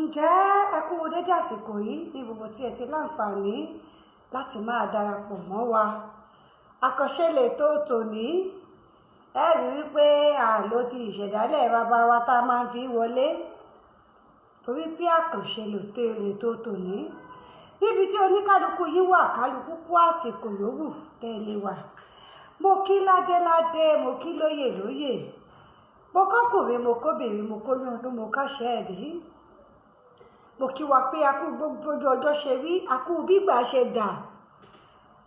ǹjẹ́ ẹ kú dédé àsìkò yìí ní gbogbo tí ẹ ti láǹfààní láti máa darapọ̀ mọ́ wa. Àkànṣe lètò tòní ẹ rí wípé àlò ti ìṣẹ̀dálẹ̀ bàbá wa tá a máa ń fi wọlé torí pé àkànṣe lètò tòní níbi tí oníkálukú yìí wà kálukú kú àsìkò yòówù tẹ́lẹ̀ wà. Mo kí ládéládé, mo kí lóyè lóyè, mo kọ́kùnrin, mo kóbìnrin, mo kóyún ọdún, mo káṣẹ́ ẹ̀dí. Mo kí wa pé a kú gbogbo ọjọ́ ṣe rí, a kú bígbà ṣe dà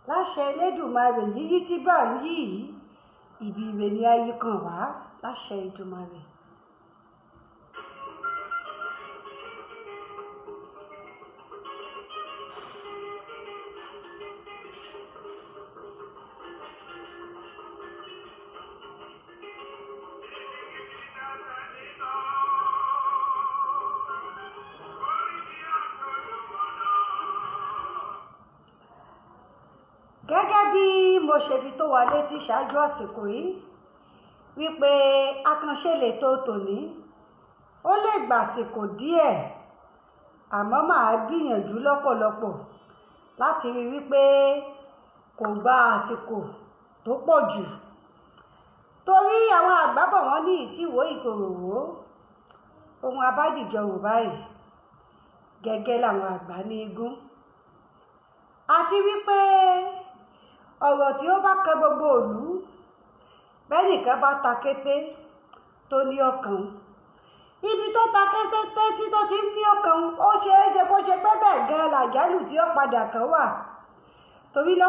láṣẹ Elédùmarè yíyí tí bá ń yí ibi ire ni ayé kan wá láṣẹ Èdùmarè. Gẹ́gẹ́ bí mo ṣe fi tó wa létí ṣáájú àsìkò yìí wípé àkànṣe lètò tòní ó lè gbàsìkò díẹ̀, àmọ́ màá gbìyànjú lọ́pọ̀lọpọ̀ láti rí wípé kò gba àsìkò tó pọ̀ jù, torí àwọn àgbà bọ̀ wọ́n ní ìṣíwò ìkòròwò ohun abádìjọ wò báyìí gẹ́gẹ́ làwọn àgbà ní igun, àti wípé ọ̀rọ̀ tí ó bá kan gbogbo ìlú bẹ́nìkan bá ta kété tó ní ọkàn, ibi tó ta kété tí tó ti ń ní ọkàn ó ṣeé ṣe kó ṣe pé bẹ́ẹ̀ gan làjálù tí ó padà kan wà. Torí ẹ̀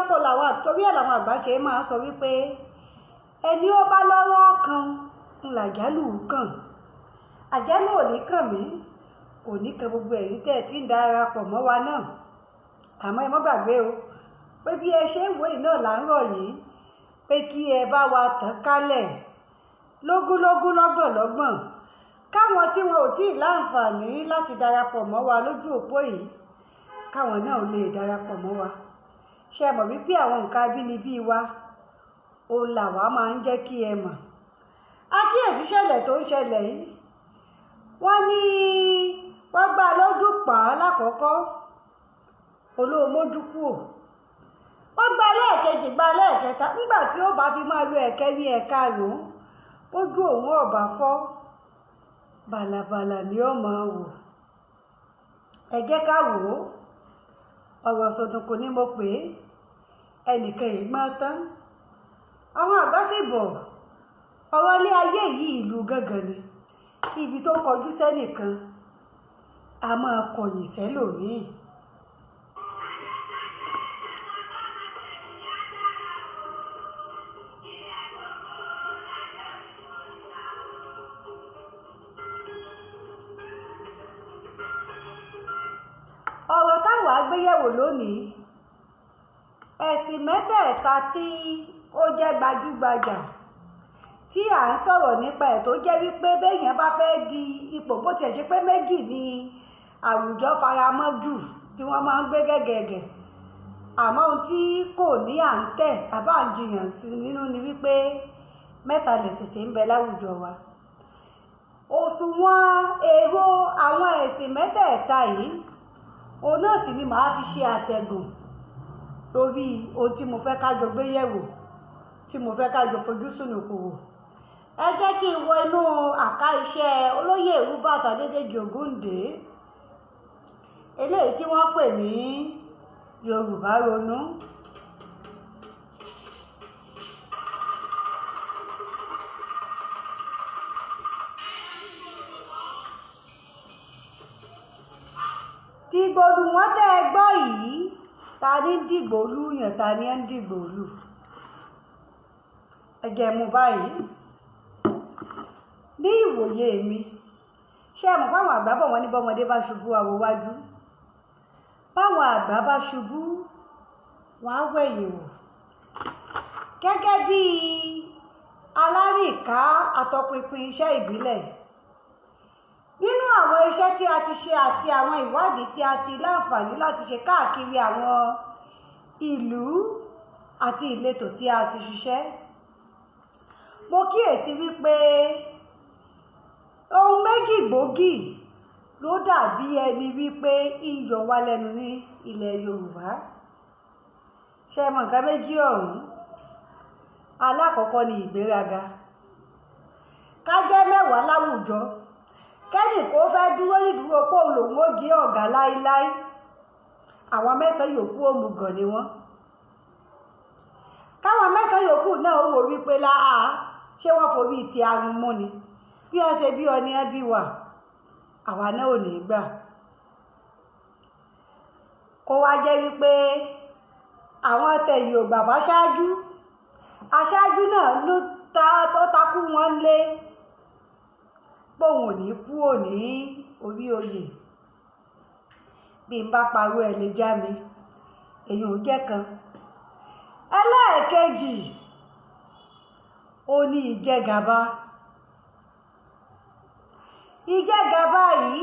làwọn àgbà ṣe máa sọ wípé ẹni ó bá lọ́rọ̀ ọkàn ń làjálù kàn. Àjálù ò ní kàn mí, kò ní kan gbogbo ẹ̀yin tẹ́ ẹ ti ń darapọ̀ mọ́ wa náà, àmọ́ ẹ má gbàgbé o pé bí ẹ ṣe ń wò yìí náà là ń rọ̀ yìí pé kí ẹ bá wa tàn kálẹ̀ lógúnlógún lọ́gbọ̀nlọ́gbọ̀n, káwọn tí wọn ò tí ì láǹfààní láti darapọ̀ mọ́ wa lójú òpó yìí káwọn náà ò lè darapọ̀ mọ́ wa. Ṣé ẹ mọ̀ wípé àwọn nǹkan abínibí wa òun làwa máa ń jẹ́ kí ẹ mọ̀. Àkíyèsí ṣẹlẹ̀ tó ń ṣẹlẹ̀ yìí, wọ́n ní wọ́n gbá lójú pa á lákọ̀ọ́kọ́ olóòmójú kúrò, wọ́n gba lẹ́ẹ̀kejì gba lẹ́ẹ̀kẹta, nígbà tí ó bá fi máa lo ẹ̀kẹ́rin ẹ̀karùn-ún ojú òun ọ̀bà fọ́ bàlàbàlà ni ó máa wò. Ẹ jẹ́ ká wò ó, ọ̀rọ̀ sọ̀dùnkùn ni mo pè é, ẹnìkan yìí gbọ́n tán. Àwọn àgbà sì bọ̀ ọ̀rọ̀ ilé ayé yìí ìlú gángan ni, ibi tó kọjú sẹ́nìkan a máa kọ̀yìn sẹ́lòmíì. Ọ̀rọ̀ táwọn àgbéyẹ̀wò lónìí, ẹ̀sìn mẹ́tẹ̀ẹ̀ta tí ó jẹ́ gbajúgbajà tí à ń sọ̀rọ̀ nípa ẹ̀ tó jẹ́ wípé béèyàn bá fẹ́ di ipò, bó tiẹ̀ ṣe pé méjì ni àwùjọ faramọ́ jù tí wọ́n máa ń gbé gẹ́gẹ́gẹ́, àmọ́ ohun tí kò ní à ń tẹ̀ tàbá ń jiyàn sí nínú ni wípé mẹ́ta lẹ̀sìn tí ń bẹ láwùjọ wa. Òṣùwọ̀n èrò àwọn ẹ̀sìn mẹ́tẹ̀ẹ̀ta yìí òun náà sì ni màá fi ṣe àtẹ̀gùn lórí ohun tí mo fẹ́ ká jọ gbé yẹ̀wò, tí mo fẹ́ ká jọ fojú sùnùkùn wò. Ẹ jẹ́ kí n wọ inú àká iṣẹ́ olóyè Yoruba Adédèjì Ògúndé, eléyìí tí wọ́n pè ní Yorùbá Ronú. Dìgbòlù wọn tẹ́ ẹ gbọ́ yìí, ta ní dìgbòlù yàn, ta ní ń dìgbòlù. Ẹ jẹ́ mú báyìí. Ní ìwòye mi, ṣé ẹ mọ̀ báwọn àgbà bọ̀ wọ́n ní bọ́mọdé bá ṣubú àwọ̀ wájú, báwọn àgbà bá ṣubú wọ́n á wẹ̀yìn wò. Gẹ́gẹ́ bí alárìíká àtọpinpin iṣẹ́ ìbílẹ̀, nínú àwọn iṣẹ́ tí a ti ṣe àti àwọn ìwádìí tí a ti láǹfààní láti ṣe káàkiri àwọn ìlú àti ìletò tí a ti ṣiṣẹ́, mo kíyèsí wípé ohun méjì gbòógì ló dàbí ẹni wípé iyọ̀ wá lẹ́nu ní ilẹ̀ Yorùbá. Ṣé mọ̀ nǹkan méjì ọ̀hún? Alákọ̀ọ́kọ́ ni ìgbéraga. Ká jẹ́ mẹ́wàá láwùjọ, kẹ́nì kó fẹ́ dúró nídúró pé òun lòun ó jẹ́ ọ̀gá láíláí, àwọn mẹ́sàn-án yòókù òmùgọ̀ ni wọ́n. Káwọn mẹ́sàn-án yòókù náà ó wò wípé láà ṣé wọ́n forí ti arun mú ni, bí wọ́n ṣe bí ọ ní ẹbí wà, àwa náà ò ní gbà. Kó wá jẹ́ wípé àwọn tẹ̀yìn ò gbà fáṣáájú, aṣáájú náà ló tó takú wọn lé póun ò ní kú òní orí oyè. Bí n bá parọ́ ẹ̀ lè já mi, èyí ò jẹ́ kan. Ẹlẹ́ẹ̀kejì ó ní ìjẹgàba. Ìjẹgàba yìí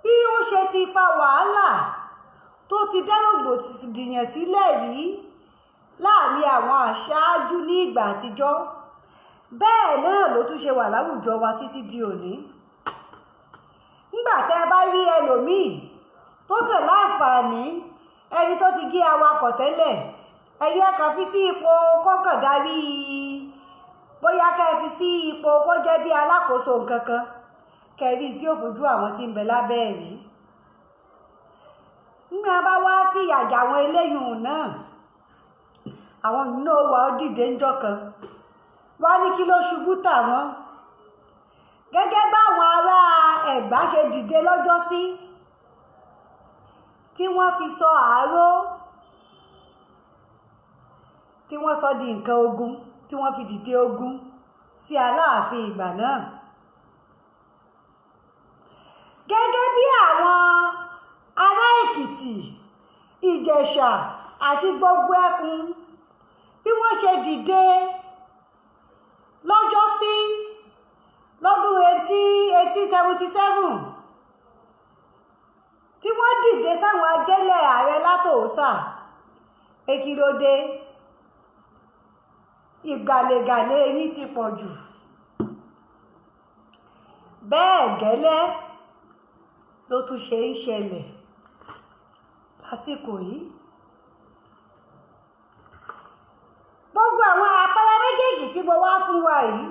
bí ó ṣe ti fa wàhálà tó ti dá rògbòdìyàn sílẹ̀ rí láàrin àwọn aṣáájú ní ìgbà àtijọ́, bẹ́ẹ̀ náà ló tún ṣe wà láwùjọ wa títí di òní. Nígbà tẹ́ bá rí ẹlòmíì tó kàn láǹfààní, ẹni tó ti gé awakọ̀ tẹ́lẹ̀, ẹ̀yẹ kan fi sí ipò kọ́kàn darí, bóyá kẹ́ fi sí ipò kó jẹ́ bí alákòóso nǹkan kan, kẹrí tí ó fojú àwọn tí ń bẹ lábẹ́ rí. Nígbà bá wá fìyà jà àwọn eléyìí náà, àwọn yìí náà wà ó dìde ńjọ́ kan, wá ní kí ló ṣubú tà wọ́n. Gẹ́gẹ́ báwọn ará Ẹ̀gbá ṣe dìde lọ́jọ́ sí, tí wọ́n fi sọ àáró, tí wọ́n sọ di nǹkan ogun, tí wọ́n fi dìde ogun sí Aláàfin ìgbà náà. Gẹ́gẹ́ bí àwọn ará Èkìtì, Ìjẹ̀ṣà àti gbogbo ẹkùn bí wọ́n ṣe dìde lọ́jọ́ sí lọ́dún 1877, tí wọ́n dìde sáwọn ajẹ́lẹ̀ ààrẹ látòósà pé kí ló dé, ìgàlégàlé yín ti pọ̀ jù. Bẹ́ẹ̀ gẹ́lẹ́ ló tún ṣe ń ṣẹlẹ̀ lásìkò yìí. Gbogbo àwọn àpẹẹrẹ méjèèjì tí mo wá fún wa yìí,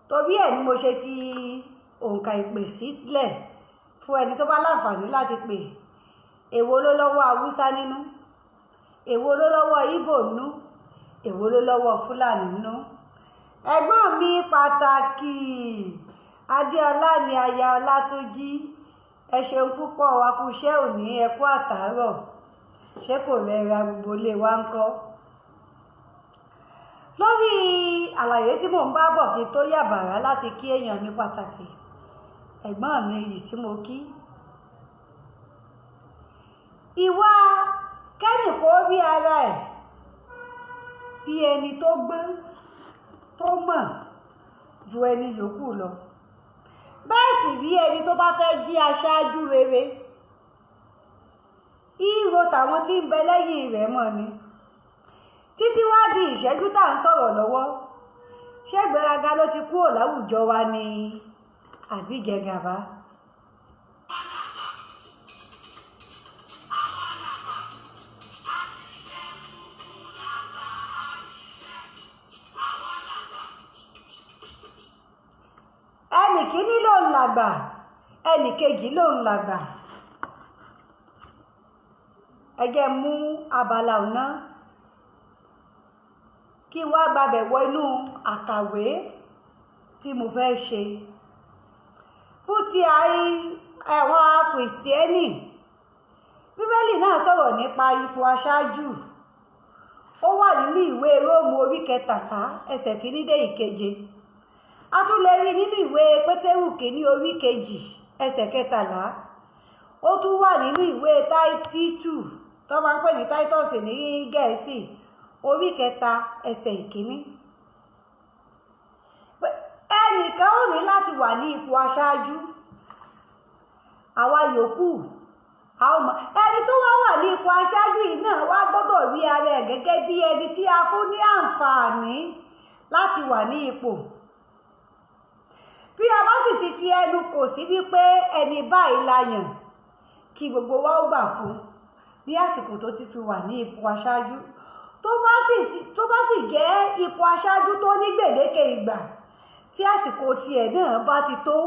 torí ẹ̀ ni mo ṣe fi òǹkà ìpè sílẹ̀ fún ẹni tó bá láǹfààní láti pè. Èwo ló lọ́wọ́ Haúsá nínú, èwo ló lọ́wọ́ Ìgbò nínú, èwo ló lọ́wọ́ Fúlàní nínú. Ẹ̀gbọ́n mi pàtàkì Adéọlá mi aya Ọlátúnjí, ẹ ṣeun púpọ̀, wa kú iṣẹ́ òní, ẹ kú àtàárọ̀, ṣé kò rẹra, gbogbo ilé wa ń kọ́. Lórí àlàyé tí mò ń bá bọ̀ kí tó yàbàrá láti kí èèyàn mi pàtàkì, ẹ̀gbọ́n mi yìí tí mo kí. Ìwà kẹ́nìkó rí ara ẹ̀ bí ẹni tó gbọ́n tó mọ̀ ju ẹni yòókù lọ, bẹ́ẹ̀ sì rí ẹni tó bá fẹ́ jí aṣáájú rere, ìrò tàwọn tí ń bẹ lẹ́yìn rẹ̀ mọ̀ ni. Títí wá di ìṣẹ́jú tá à ń sọ̀rọ̀ lọ́wọ́, ṣé ìgbéraga ló ti kúrò láwùjọ wa ni àbí ìjẹgàba? Ẹnì kíní ló ń làgbà, ẹnì kejì ló ń làgbà. Ẹ jẹ́ mú abala ọ̀nà kí wá gbabẹ̀ wọ inú àkàwé tí mo fẹ́ ṣe fún ti àwọn Kìrìsìtẹ́nì. Bíbélì náà sọ̀rọ̀ nípa ipò aṣáájú. Ó wà nínú ìwé Róòmù orí 13 ẹsẹ̀ 1 dé 7. A tún lè rí nínú ìwé Pétérù kìíní orí 2 ẹsẹ̀ 13. Ó tún wà nínú ìwé Táítù tó máa ń pè ní Titus ní Gẹ̀ẹ́sì orí 3 ẹsẹ̀ 1. Ẹnìkan ò ní láti wà ní ipò aṣáájú, àwa yòókù ẹni tó wà ní ipò aṣáájú yìí náà wá gbọ́dọ̀ rí ara ẹ̀ gẹ́gẹ́ bí ẹni tí a fún ní àǹfààní láti wà ní ipò. bí a bá sì ti fi ẹnu kò sí wípé ẹni báyìí la yàn kí gbogbo wa ó gbà fún ní àsìkò tó ti fi wà ní ipò aṣáájú, tó bá sì jẹ́ ipò aṣáájú tó ní gbèdéke ìgbà tí àsìkò tiẹ̀ náà bá ti tó,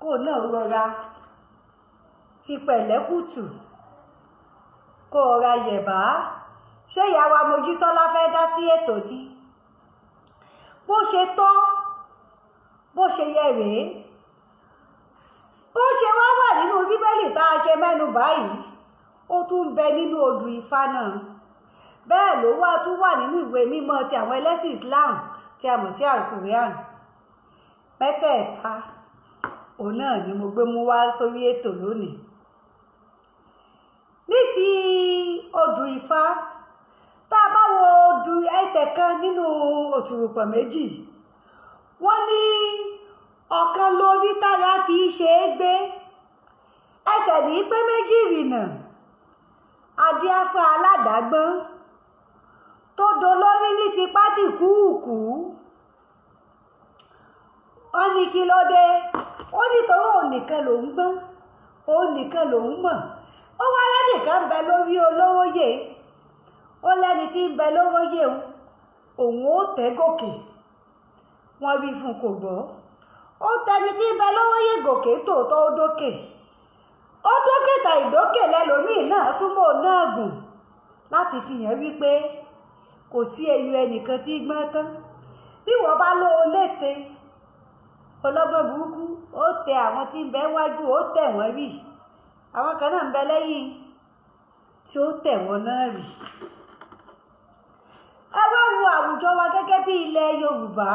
kó náà rọra fi pẹ̀lẹ́kùtù kó rọra yẹ̀bá. Ṣé ìyá wa Mojísọ́lá fẹ́ dá sí ètò ni? Bó ṣe tọ́, bó ṣe yẹ rèé, bó ṣe wá wà nínú bíbélì tá a ṣe mẹ́nu báyìí, ó tún ń bẹ nínú odù Ifá náà. Bẹ́ẹ̀ ló wá tún wà nínú ìwé mímọ́ ti àwọn ẹlẹ́sìn Islam tí a mọ̀ sí Al-Quran. Mẹ́tẹ̀ẹ̀ta òun náà ni mo gbé mú wá sórí ètò lónìí. Ní ti odù Ifá, tá a bá wo odù ẹsẹ̀ kan nínú òtùrùpọ̀ méjì, wọ́n ní ọ̀kan lórí tára fi ṣe é gbé, ẹsẹ̀ ní pé méjì rìnà, adíáfá aládàágbọ́n tó dolórí ní tipá tìkúùkù. Wọ́n ní kí ló dé? Ó nítorí òun nìkan lòún gbọ́n, òun nìkan lòún mọ̀. Ó wá lẹ́nìkan ń bẹ lórí olówóyè, ó lẹ́ni tí ń bẹ lówóyè òun ó tẹ́ gòkè. Wọ́n wí fún kò gbọ́. Ó tẹni tí ń bẹ lówóyè gòkè, tòótọ́ ó dókè. Ó dókè tà ìdókè lẹ́lòmíì náà túmọ̀ náà gùn láti fi hàn wípé kò sí ẹyọ ẹnìkan tí gbọ́n tán. Bí wọ́n bá lọ lété ọlọ́gbọ́n burúkú, ó tẹ àwọn tí ń bẹ wájú, ó tẹ̀ wọ́n rì. Àwọn kan náà ń bẹ lẹ́yìn tí ó tẹ̀ wọ́n náà rì. Ẹ wá wo àwùjọ wa gẹ́gẹ́ bí ilẹ̀ Yorùbá.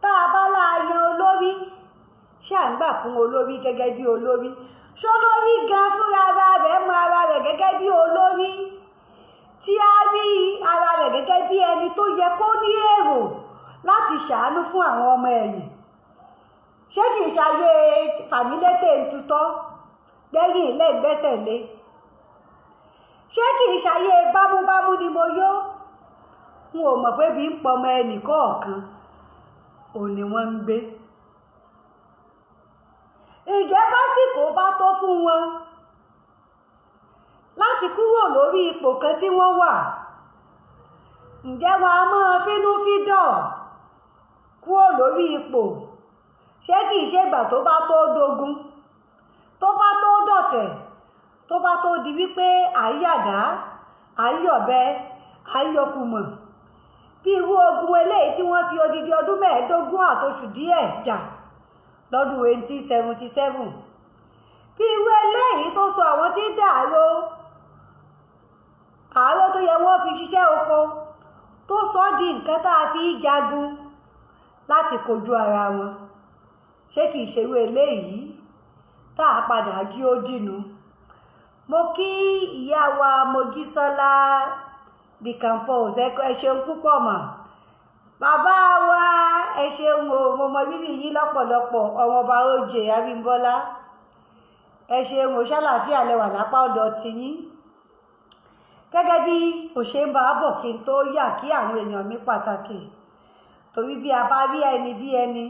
Tá a bá láàyàn olórí, ṣé à ń gbà fún olórí gẹ́gẹ́ bí olórí? Ṣé olórí gan fúnra ara rẹ̀ mọ ara rẹ̀ gẹ́gẹ́ bí olórí? Tí a rí ara rẹ̀ gẹ́gẹ́ bí ẹni tó yẹ kó ní èrò láti ṣàánú fún àwọn ọmọ ẹ̀yìn? Ṣé kì í ṣayé fàmílétè ń tutọ́ gbẹ́yìn ilé ìgbésẹ̀ lé? Ṣé kì í ṣayé bámúbámú ni mo yó? N ò mọ̀ pé bí ń pọmọ ẹnì kọ̀ọ̀kan òun ni wọ́n ń gbé. Ǹjẹ́ básìkò bá tó fún wọn láti kúrò lórí ipò kan tí wọ́n wà, ǹjẹ́ wọn a máa fínúfíndọ̀ kúrò lórí ipò? Ṣé kìí ṣègbà tó bá tó dogun, tó bá tó dọ̀tẹ̀, tó bá tó di wípé àyàdá, àyọ̀bẹ, àyọkùmọ̀, bí irú ogun eléyìí tí wọ́n fi odidi ọdún 15 àtoṣù díẹ̀ jà lọ́dún 1877, bí irú eléyìí tó sọ àwọn tí dàró tó yẹ wọ́n fi ṣiṣẹ́ oko, tó sọ di nǹkan tá a fi jagun láti kojú ara wọn. Ṣé kìí ṣe irú eléyìí tá a padà jí ó dìnnú? Mo kí ìyá wa Mojísọ́lá the campus, ẹ ṣeun púpọ̀ mà. Bàbá wa ẹ ṣeun o, mo mọ bíbí yín lọ́pọ̀lọpọ̀. Ọmọọba Oje Abímbọ́lá, ẹ ṣeun o, ṣàlàáfíà lẹwà lápá ọ̀dọ̀ tiyín. Gẹ́gẹ́ bí mo ṣe ń bá a bọ̀ kí n tó yà kí àwọn èèyàn mi pàtàkì, torí bí a bá rí ẹni bí ẹni,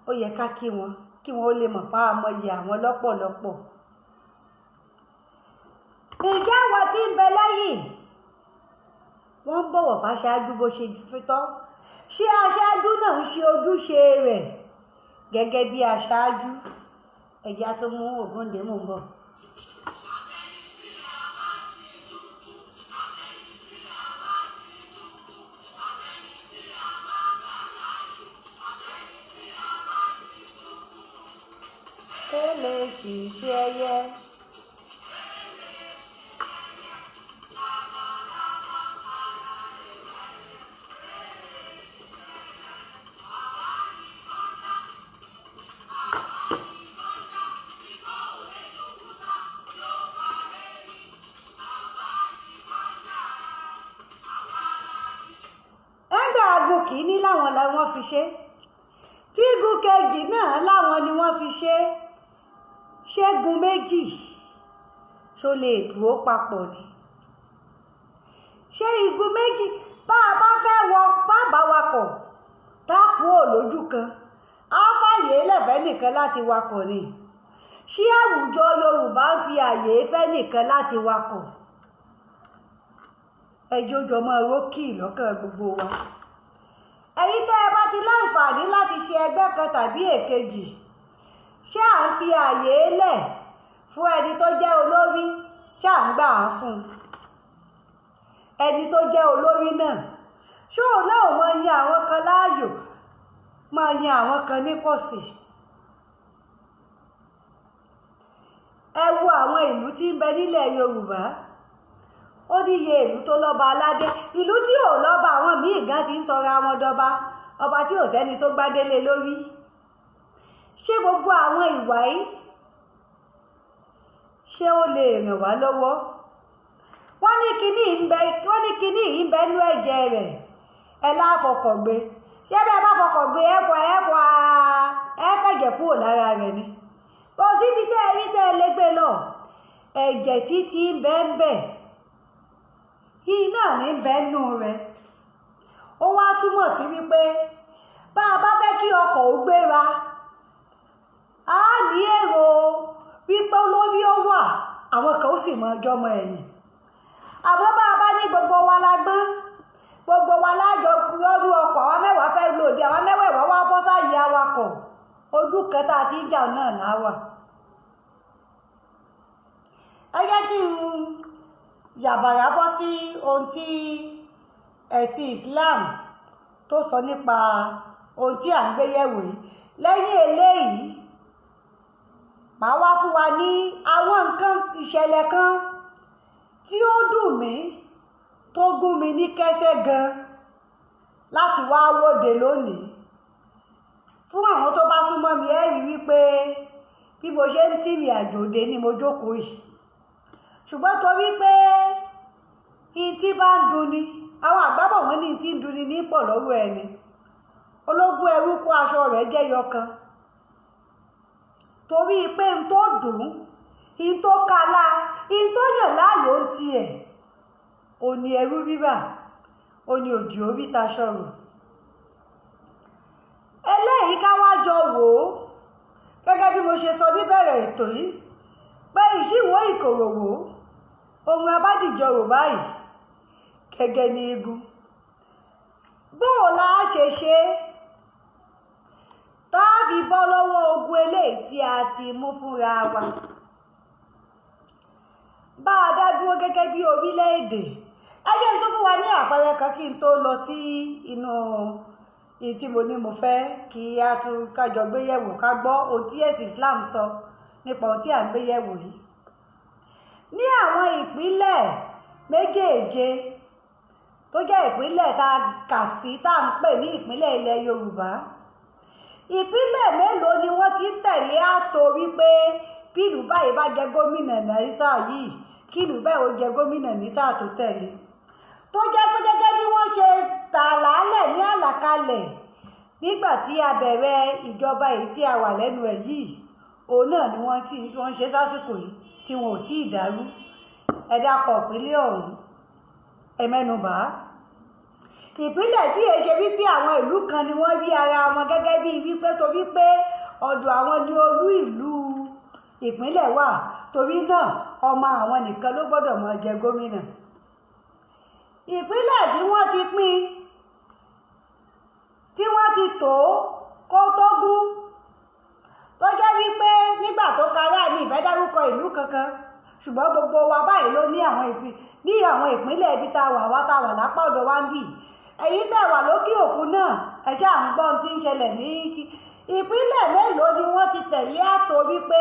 ó yẹ ká kí wọn ó lè mọ̀ pa àmọyẹ àwọn lọ́pọ̀lọpọ̀. Ǹjẹ́ àwọn tí ń bẹ lẹ́yìn wọ́n ń bọ̀wọ̀ fáṣáájú bó ṣe fi tọ́? Ṣé aṣáájú náà ń ṣe ojúṣe rẹ̀ gẹ́gẹ́ bí aṣáájú? Ẹ̀já tó mú Ògúndé mò ń bọ̀. Ele ṣiṣẹ́ ẹyẹ. Igun kìíní láwọn làwọn fi ṣe, tí igun kejì náà láwọn ni wọ́n fi ṣe. Ṣẹ́gun méjì ṣó lè dúró papọ̀ ni? Ṣé igun méjì bá a bá fẹ́ wọ bàbá wakọ̀ tá a kúrò lójú kan á fàyè lẹ́fẹ̀ẹ́ nìkan láti wakọ̀ ni ṣé àwùjọ Yorùbá ń fi àyè fẹ́ nìkan láti wakọ̀ ẹjọ́ jọmọ́ rókì lọ́kàn gbogbo wa ẹ̀yin tẹ́ ẹ bá ti láǹfààní láti ṣe ẹgbẹ́ kan tàbí èkejì ṣé à ń fi àyè lẹ̀ fún ẹni tó jẹ́ olórí ṣé à ń gbà á fún ẹni tó jẹ́ olórí náà ṣé òun náà mọ yan àwọn kan láàyò máa yan àwọn kan nípọ̀sí ẹ wo àwọn ìlú tí ń bẹ nílẹ̀ Yorùbá ó níye ìlú tó lọ́ba aládé ìlú tí ò lọ́ba àwọn míì gan ti ń sọra wọn dọba ọba tí ò sẹ́ni tó gbádélé lórí ṣé gbogbo àwọn ìwà yìí ṣé ó lè ràn wá lọ́wọ́ wọ́n ní kinní yìí ń bẹ nú ẹ̀jẹ̀ rẹ̀ ẹ láfọkọ̀gbé ṣé bẹ́ẹ̀ bá fọkọ̀gbé ẹ fẹ̀jẹ̀ kúrò lára rẹ̀ ni kò síbi tẹ́ ẹ rí tẹ́ ẹ lé gbé lọ ẹ̀jẹ̀ títí ń bẹ ń bẹ yìí náà ní bẹ nú rẹ̀ ó wá túmọ̀ sí wípé bá a bá fẹ́ kí ọkọ̀ ó gbéra a ní èrò wípé olórí ó wà àwọn kan ó sì mọ ọjọ́ mọ ẹ̀yìn àmọ́ bá a bá ní gbogbo wa la gbọ́n gbogbo wa lájọ lọ́rú ọkọ̀ àwọn mẹ́wàá fẹ́ lòdì àwọn mẹ́wàá wá bọ́ sáyé awakọ̀ ojú kẹta àti ìjà náà láwà ẹ jẹ́ kí n yàbàrá bọ́ sí ohun tí ẹ̀sìn Islam tó sọ nípa ohun tí à ń gbé yẹ̀wò yìí lẹ́yìn eléyìí màá wá fún wa ní àwọn nǹkan ìṣẹ̀lẹ̀ kan tí ó dùn mí tó gún mi ní kẹ́sẹ́ gan láti wá wòde lónìí fún àwọn tó bá súnmọ́ mi ẹ rí wípé bí mo ṣe ń tìrìn àjò dé ni mo jókòó yìí ṣùgbọ́n torí pé ìtí bá ń dunni àwọn àgbábọ̀ wọn ní ìtí ń dunni ní pọ̀ lọ́wọ́ ẹni ológun ẹrú kó aṣọ rẹ̀ jẹ́yọ kan torí pé n tó dùn n tó kala n tó yàn láàyò ń tiẹ̀ òní ẹrú bíbà òní òdì orí ta ṣọ̀rọ̀ eléyìí ká wá jọ wò ó gẹ́gẹ́ bí mo ṣe sọ níbẹ̀rẹ̀ ètò yìí pé ìṣíwò ìkòròwò ohun abádìjọ rò báyìí gẹ́gẹ́ ní eégún bóò la ṣe ṣe tá a fi bọ́ lọ́wọ́ ogun eléyìí tí a ti mú fúnra wa bá a dá dúró gẹ́gẹ́ bí orílẹ̀-èdè ayé tó fún wa ní àpẹẹrẹ kan kí n tó lọ sí inú tí mo ní mo fẹ́ kí a tún kájọ gbé yẹ̀wò ká gbọ́ ohun tí ẹ̀sìn Islam sọ nípa ohun tí à ń gbé yẹ̀wò yìí ní àwọn ìpínlẹ̀ méjèèje tó jẹ́ ìpínlẹ̀ tá a kà sí tá à ń pè ní ìpínlẹ̀ ilẹ̀ Yorùbá ìpínlẹ̀ mélòó ni wọ́n ti tẹ̀lé àtò wípé bí ìlú báyìí bá jẹ gómìnà ní sáà yìí kí ìlú báyìí ó jẹ gómìnà ní sáà tó tẹ̀lé tó jẹ́ pé gẹ́gẹ́ bí wọ́n ṣe tà lálẹ̀ ní àlàkalẹ̀ nígbà tí a bẹ̀rẹ̀ ìjọba èyí tí a wà lẹ́nu ẹ̀ yìí òun náà ni wọ́n ń ṣe sásìkò yìí tí wọn ò tí ì dàrú ẹ dákọ̀ ìpínlẹ̀ ọ̀hún ẹ mẹ́nubà ìpínlẹ̀ tí èé ṣe wípé àwọn ìlú kan ni wọ́n rí ara wọn gẹ́gẹ́ bí wípé torí pé ọ̀dọ̀ àwọn ni olú ìlú ìpínlẹ̀ wà torí náà ọmọ àwọn nìkan ló gbọ́dọ̀ máa jẹ gómìnà ìpínlẹ̀ tí wọ́n ti pín tí wọ́n ti tò kó tó gún tó jẹ́ wípé nígbà tó kára mi ìfẹ́ dárúkọ ìlú kankan ṣùgbọ́n gbogbo wa báyìí ló ní àwọn ìpínlẹ̀ ibi tá a wà lápá ọ̀dọ̀ wa ń bì ẹ̀yin tẹ̀ wà lókè òkun náà ẹ ṣáà ń gbọ́ ohun tí ń ṣẹlẹ̀ ní ìpínlẹ̀ mélòó ni wọ́n ti tẹ̀lé àtò wípé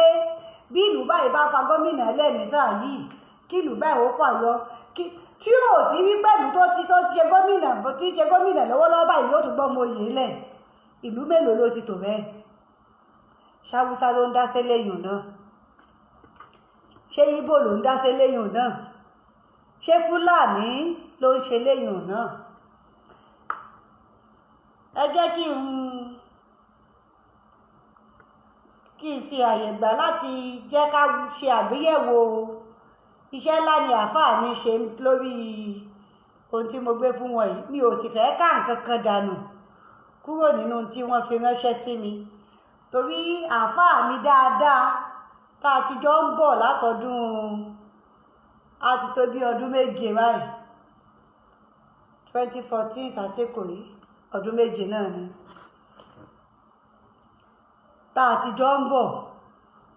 bí ìlú báyìí bá fa gómìnà ẹlẹ́ni sáà yìí kí ìlú báyìí ó fàyọ tí ò sí wípé ìlú tó ti ṣe gómìnà lọ́wọ́lọ́wọ́ báyìí ló tún gbọ́ mọ oyè lẹ̀ ìlú mélòó ló ti tò bẹ́ẹ̀ ṣáwúsá ló ń dá séléyìn náà ṣé Ìgbò ló ń dá séléyìn náà ṣé Fúlàní ló ń ṣe léyìn náà ẹ jẹ́ kí n fi àyè gbà láti jẹ́ ká ṣe àgbéyẹ̀wò iṣẹ́ ńlá ni àáfàá mi ṣe lórí ohun tí mo gbé fún wọn yìí mi ò sì fẹ́ ká nǹkan kan dànù kúrò nínú tí wọ́n fi ránṣẹ́ sí mi torí àáfàá mi dáadáa tá a ti jọ ń bọ̀ látọdún a ti tó bí ọdún méje báyìí 2014 sásìkò yìí ọdún méje náà ni tá a ti jọ ń bọ̀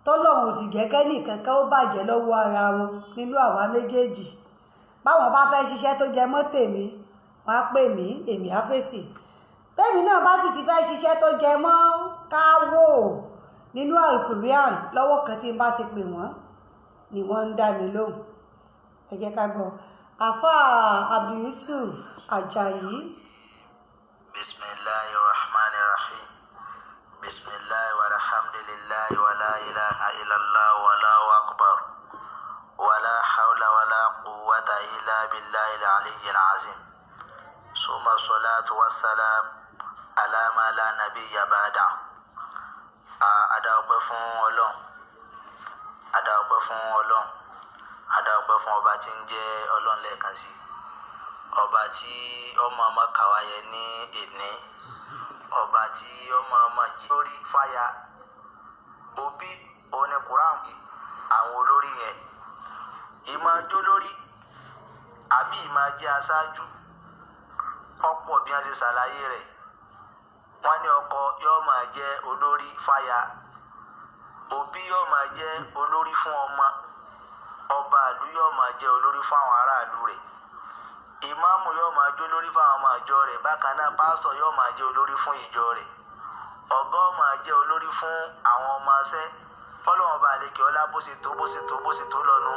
tọ́lọ́run sì gẹ́gẹ́ nìkankan ó bàjẹ́ lọ́wọ́ ara wọn nínú àwa méjèèjì báwọn bá fẹ́ ṣiṣẹ́ tó jẹ mọ́ tèmi wọ́n á pè mí èmi á fèsì tèmi náà bá sì ti fẹ́ ṣiṣẹ́ tó jẹ mọ́ káwò nínú alukurian lọ́wọ́ kan tí n bá ti pè wọ́n ni wọ́n ń dá mi lóhùn ẹ jẹ́ ká gbọ́ àfáà Abdul Yusuf Ajayi. Bismillahir Rahmanir Rahim. Bismillah walhamdulillah wala ilaha illallah wallahu akbar wala hawla wala quwwata illa billahil aliyyil azim. Summa salatu wassalam ala ma la nabiyya ba'da. Ada ọpẹ́ fún Ọlọ́run. Ada ọpẹ́ fún Ọlọ́run. Ada ọpẹ́ fún ọba tí ń jẹ́ Ọlọ́run lẹ́ẹ̀kan sí. Ọba tí ọmọ kàwáyé ní èní. Ọba tí ọmọ jí lórí fàyà òbí òní Quran àwọn olórí yẹn ìmọ̀ jó lórí àbí ìmọ̀ jẹ́ aṣáájú ọ̀pọ̀ bí wọ́n ṣe ṣàlàyé rẹ̀ wọ́n ní ọkọ yóò máa jẹ́ olórí fàyà òbí yóò máa jẹ́ olórí fún ọmọ ọba ìlú yóò máa jẹ́ olórí fún àwọn aráàlú rẹ̀ ìmáàmù yóò máa jó lórí fún àwọn ọmọ ìjọ rẹ̀ bákan náà pásítọ̀ yóò máa jẹ́ olórí fún ìjọ rẹ̀ ọ̀gá ó máa jẹ́ olórí fún àwọn ọmọ aṣẹ́ Ọlọ́run bá lè kí ọlá bó ṣe tó lọ́nu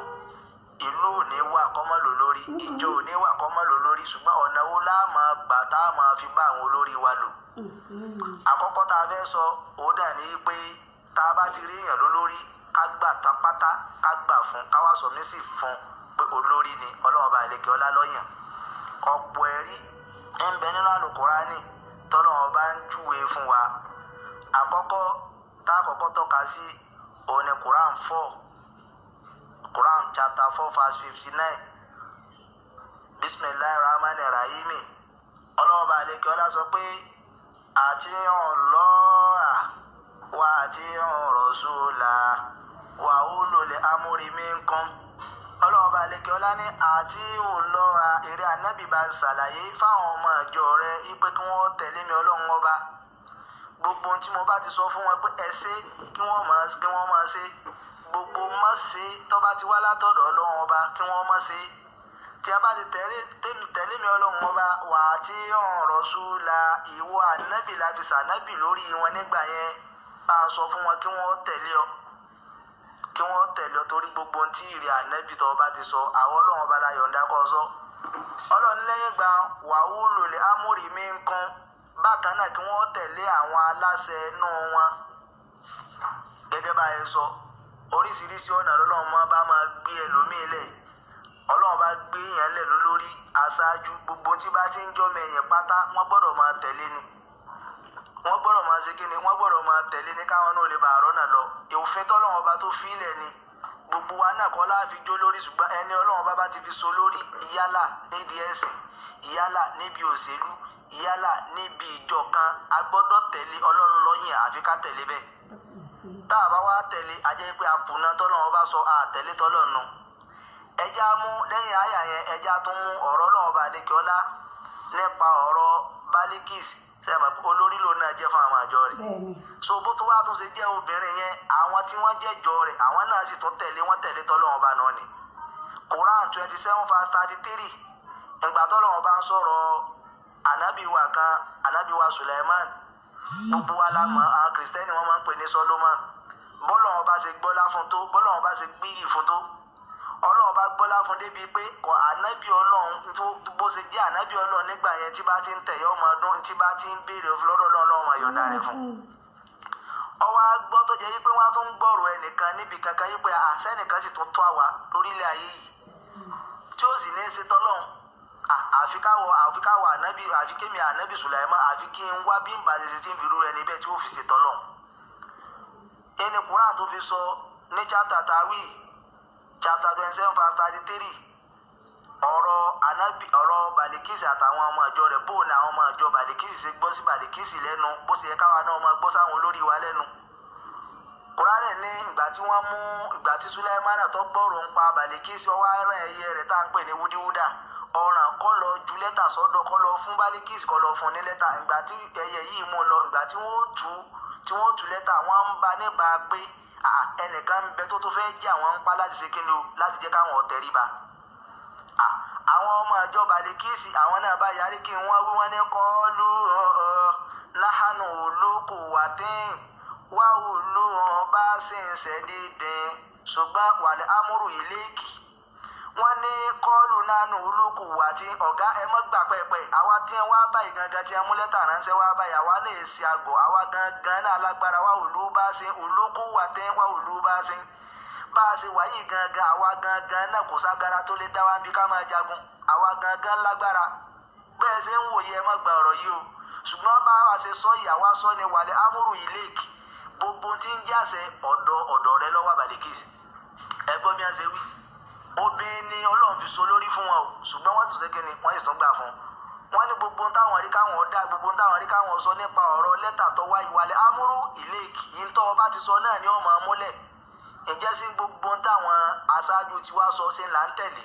ìlú ò ní wà kọ́mọ́ lò lórí ìjọ ò ní wà kọ́mọ́ lò lórí ṣùgbọ́n ọ̀nà wo la máa gbà tá a máa fi bá àwọn olórí wa lò. Àkọ́kọ́ tá a fẹ́ sọ òun dà ní pé tá a bá ti rí èèyàn lólórí ká gbà tán pátá ká gbà fún ká wá sọ mí sì fún pé olórí ni Ọlọ́run bá lè kí ọlá lọ́yàn. Ọ̀pọ̀ ẹ̀rí ń bẹ nínú Àlùkùránì tọ́lọ́run bá ń júwe fún wa. Àkọ́kọ́ tá a kọ́kọ́ tọ́ka sí òun ni Quran chapter 4 verse 59. Bismillahir Rahmanir Rahim. Ọlọ́run bá lè kí ọlá sọ pé ati'u Allah wa ati'u Rasulah wa ulul amri minkum. Ọlọ́run bá lè kí ọlá ní ati'u Allah eré ànábì bá ń ṣàlàyé fáwọn ọmọ ìjọ rẹ̀ ipe kí wọ́n tẹ̀lé mi Ọlọ́run ọba gbogbo ohun tí mo bá ti sọ fún wọn pé ẹ ṣe kí wọ́n máa ṣe gbogbo má ṣe tó bá ti wá látọ̀dọ̀ Ọlọ́run ọba kí wọ́n má ṣe tí a bá ti tẹ̀lé mi Ọlọ́run ọba wà á ti ọ̀rọ̀ ṣúlá ìwọ ànábì láti ṣànábì lórí wọn nígbà yẹn bá a sọ fún wọn kí wọ́n tẹ̀lé ọ torí gbogbo ohun tí ìrì ànábì tó bá ti sọ àwọn Ọlọ́run ọba la yọ̀ǹda kó sọ Ọlọ́run lẹ́yìn gbà wàhálò lè amúrì mí ń kún bákan náà kí wọ́n tẹ̀lé àwọn aláṣẹ inú wọn gẹ́gẹ́ bá yẹn sọ oríṣiríṣi ọ̀nà lọ́lọ́run bá máa gbé ẹlòmíì lẹ̀ Ọlọ́run bá gbé yẹn lẹ̀ lórí aṣáájú gbogbo tí bá ti ń jọmọ ẹ̀yìn pátá wọ́n gbọ́dọ̀ máa tẹ̀lé ni wọ́n gbọ́dọ̀ máa ṣe kíni wọ́n gbọ́dọ̀ máa tẹ̀lé ní káwọn náà lè bá àrọ́nà lọ òfin tọ́lọ́run bá tó fi ilẹ̀ ni gbogbo wa náà kọ́ láàfin jó lórí ṣùgbọ́n ẹni Ọlọ́run bá ti fi so lórí ìyálà níbi ẹ̀sìn ìyálà níbi òṣèlú yálà níbi ìjọ kan a gbọ́dọ̀ tẹ̀lé Ọlọ́run lọ́yìn àfi ká tẹ̀lé bẹ́ẹ̀ tá a bá wá tẹ̀lé a jẹ́ pé àpùnà tọ́lọ́run bá sọ àtẹ̀lé tọ́lọ́run ẹja mú lẹ́yìn àyà yẹn ẹja tún mú ọ̀rọ̀ Ọlọ́run bá lékè ọlá nípa ọ̀rọ̀ Balikis sẹ́yìn olórí lòun náà jẹ́ fún àwọn àjọ rẹ̀ so bó tó wá tún ṣe jẹ́ obìnrin yẹn àwọn tí wọ́n jẹ́ jọ rẹ̀ àwọn náà sì tún tẹ̀lé tọ́lọ́run bá náà ni Quran 27 verse 33 ìgbà tọ́lọ́run bá ń sọ̀rọ̀ anabi wa Suleiman gbogbo wa la mọ̀ àwọn kristẹni wọ́n máa ń pè ní Solomon bọ́lọ́run bá ṣe gbọ́lá fún tó bọ́lọ́run bá ṣe gbíyì fún tó Ọlọ́run bá gbọ́lá fún débi pé kọ anabi Ọlọ́run tó bó ṣe jẹ́ anabi Ọlọ́run nígbà yẹn tí bá ti ń tẹ̀yọ́ ọmọ ọdún tí bá ti ń béèrè lọ́dọ̀ Ọlọ́run ayọ̀dá rẹ̀ fún ọwọ́ agbọ́ tó jẹ́ pé wọ́n á tún gbọ́rọ̀ ẹnìkan níbi kankan yí pé àṣẹ́nìkan sì tún tó àwa lórílẹ̀ ayé yìí tí ó sì ní í ṣe tọ́lọ́run àfi káwọ ànábì àfi kémi ànábì Sùlàímánì àfi kí n wá bí n bá ṣe ti ń fi rú rẹ níbẹ̀ tí ó fi ṣètọ́ lọ. ẹni Kùránì tó fi sọ ní chapter 27 verse 33 ọ̀rọ̀ Balikisi àtàwọn ọmọ ìjọ rẹ̀ bó ni àwọn ọmọ ìjọ Balikisi ṣe gbọ́ sí Balikisi lẹ́nu bó ṣe yẹ káwa náà máa gbọ́ sáwọn olórí wa lẹ́nu. Kùránì ní ìgbà tí Sulaimana tó gbọ́rọ̀ ń pa Balikisi ọwọ́ ẹ̀rọ ẹ̀yẹ rẹ̀ tá à ń pè ní wúdíwúdà ọ̀ràn kọ́ lọ ju lẹ́tà sọ́dọ̀ kọ́ lọ fún Balikisi kọ́ lọ fún ní lẹ́tà. Ìgbà tí ẹyẹ yìí mú lọ ìgbà tí wọ́n tú lẹ́tà wọ́n ń ba níbà pé ẹnìkan ń bẹ tó fẹ́ jẹ́ àwọn ń pa láti ṣe kíni o láti jẹ́ káwọn ọ̀tẹ̀ríba. Àwọn ọmọ ìjọ Balikisi àwọn náà bá yarí kí wọ́n wí wọ́n ní kọ́ọ́lù náhánù olóko wàtín wá òlu bá sì ń ṣẹ́dídìn ṣùgbọ́n wàlẹ̀ amúrù ìlẹ́kì. Wọ́n ní kọ́ọ̀lù nánú olóko wàtí ọ̀gá ẹ mọ́ gbà pẹ́pẹ́ àwa tí wọ́n wá báyìí gangan tí wọ́n mú lẹ́tà ránṣẹ́ wá báyìí àwa lè ṣe àgbọ̀ àwa gangan náà lágbára wá òlu bá sí olóko wàtí wá òlu bá sí. Bá a ṣe wáyé gangan àwa gangan náà kò ságara tó lè dá wa bí ká máa jagun àwa gangan lágbára. Bẹ́ẹ̀ ṣe ń wòye ẹ mọ́ gba ọ̀rọ̀ yìí o ṣùgbọ́n bá a ṣe sọ ìyàwó sọ ni wàlẹ̀ amúrù ìlẹ́kì gbogbo tí ń jáse ọ̀dọ̀ rẹ lọ́wọ́ Balikisi. Ẹgbọ́n bí wọ́n ṣe wí obìnrin ni Ọlọ́run fi so lórí fún wọn o ṣùgbọ́n wọ́n tún ṣe kí ni wọ́n yìí tún gbà fún wọn ní gbogbo táwọn rí káwọn dá gbogbo táwọn rí káwọn sọ nípa ọ̀rọ̀ lẹ́tà tó wá ìwàlẹ̀ amúrú ìlẹ́kì yìí tó ọba ti sọ náà ni ó máa múlẹ̀. Ǹjẹ́ sí gbogbo táwọn aṣáájú tí wá sọ sí là ń tẹ̀lé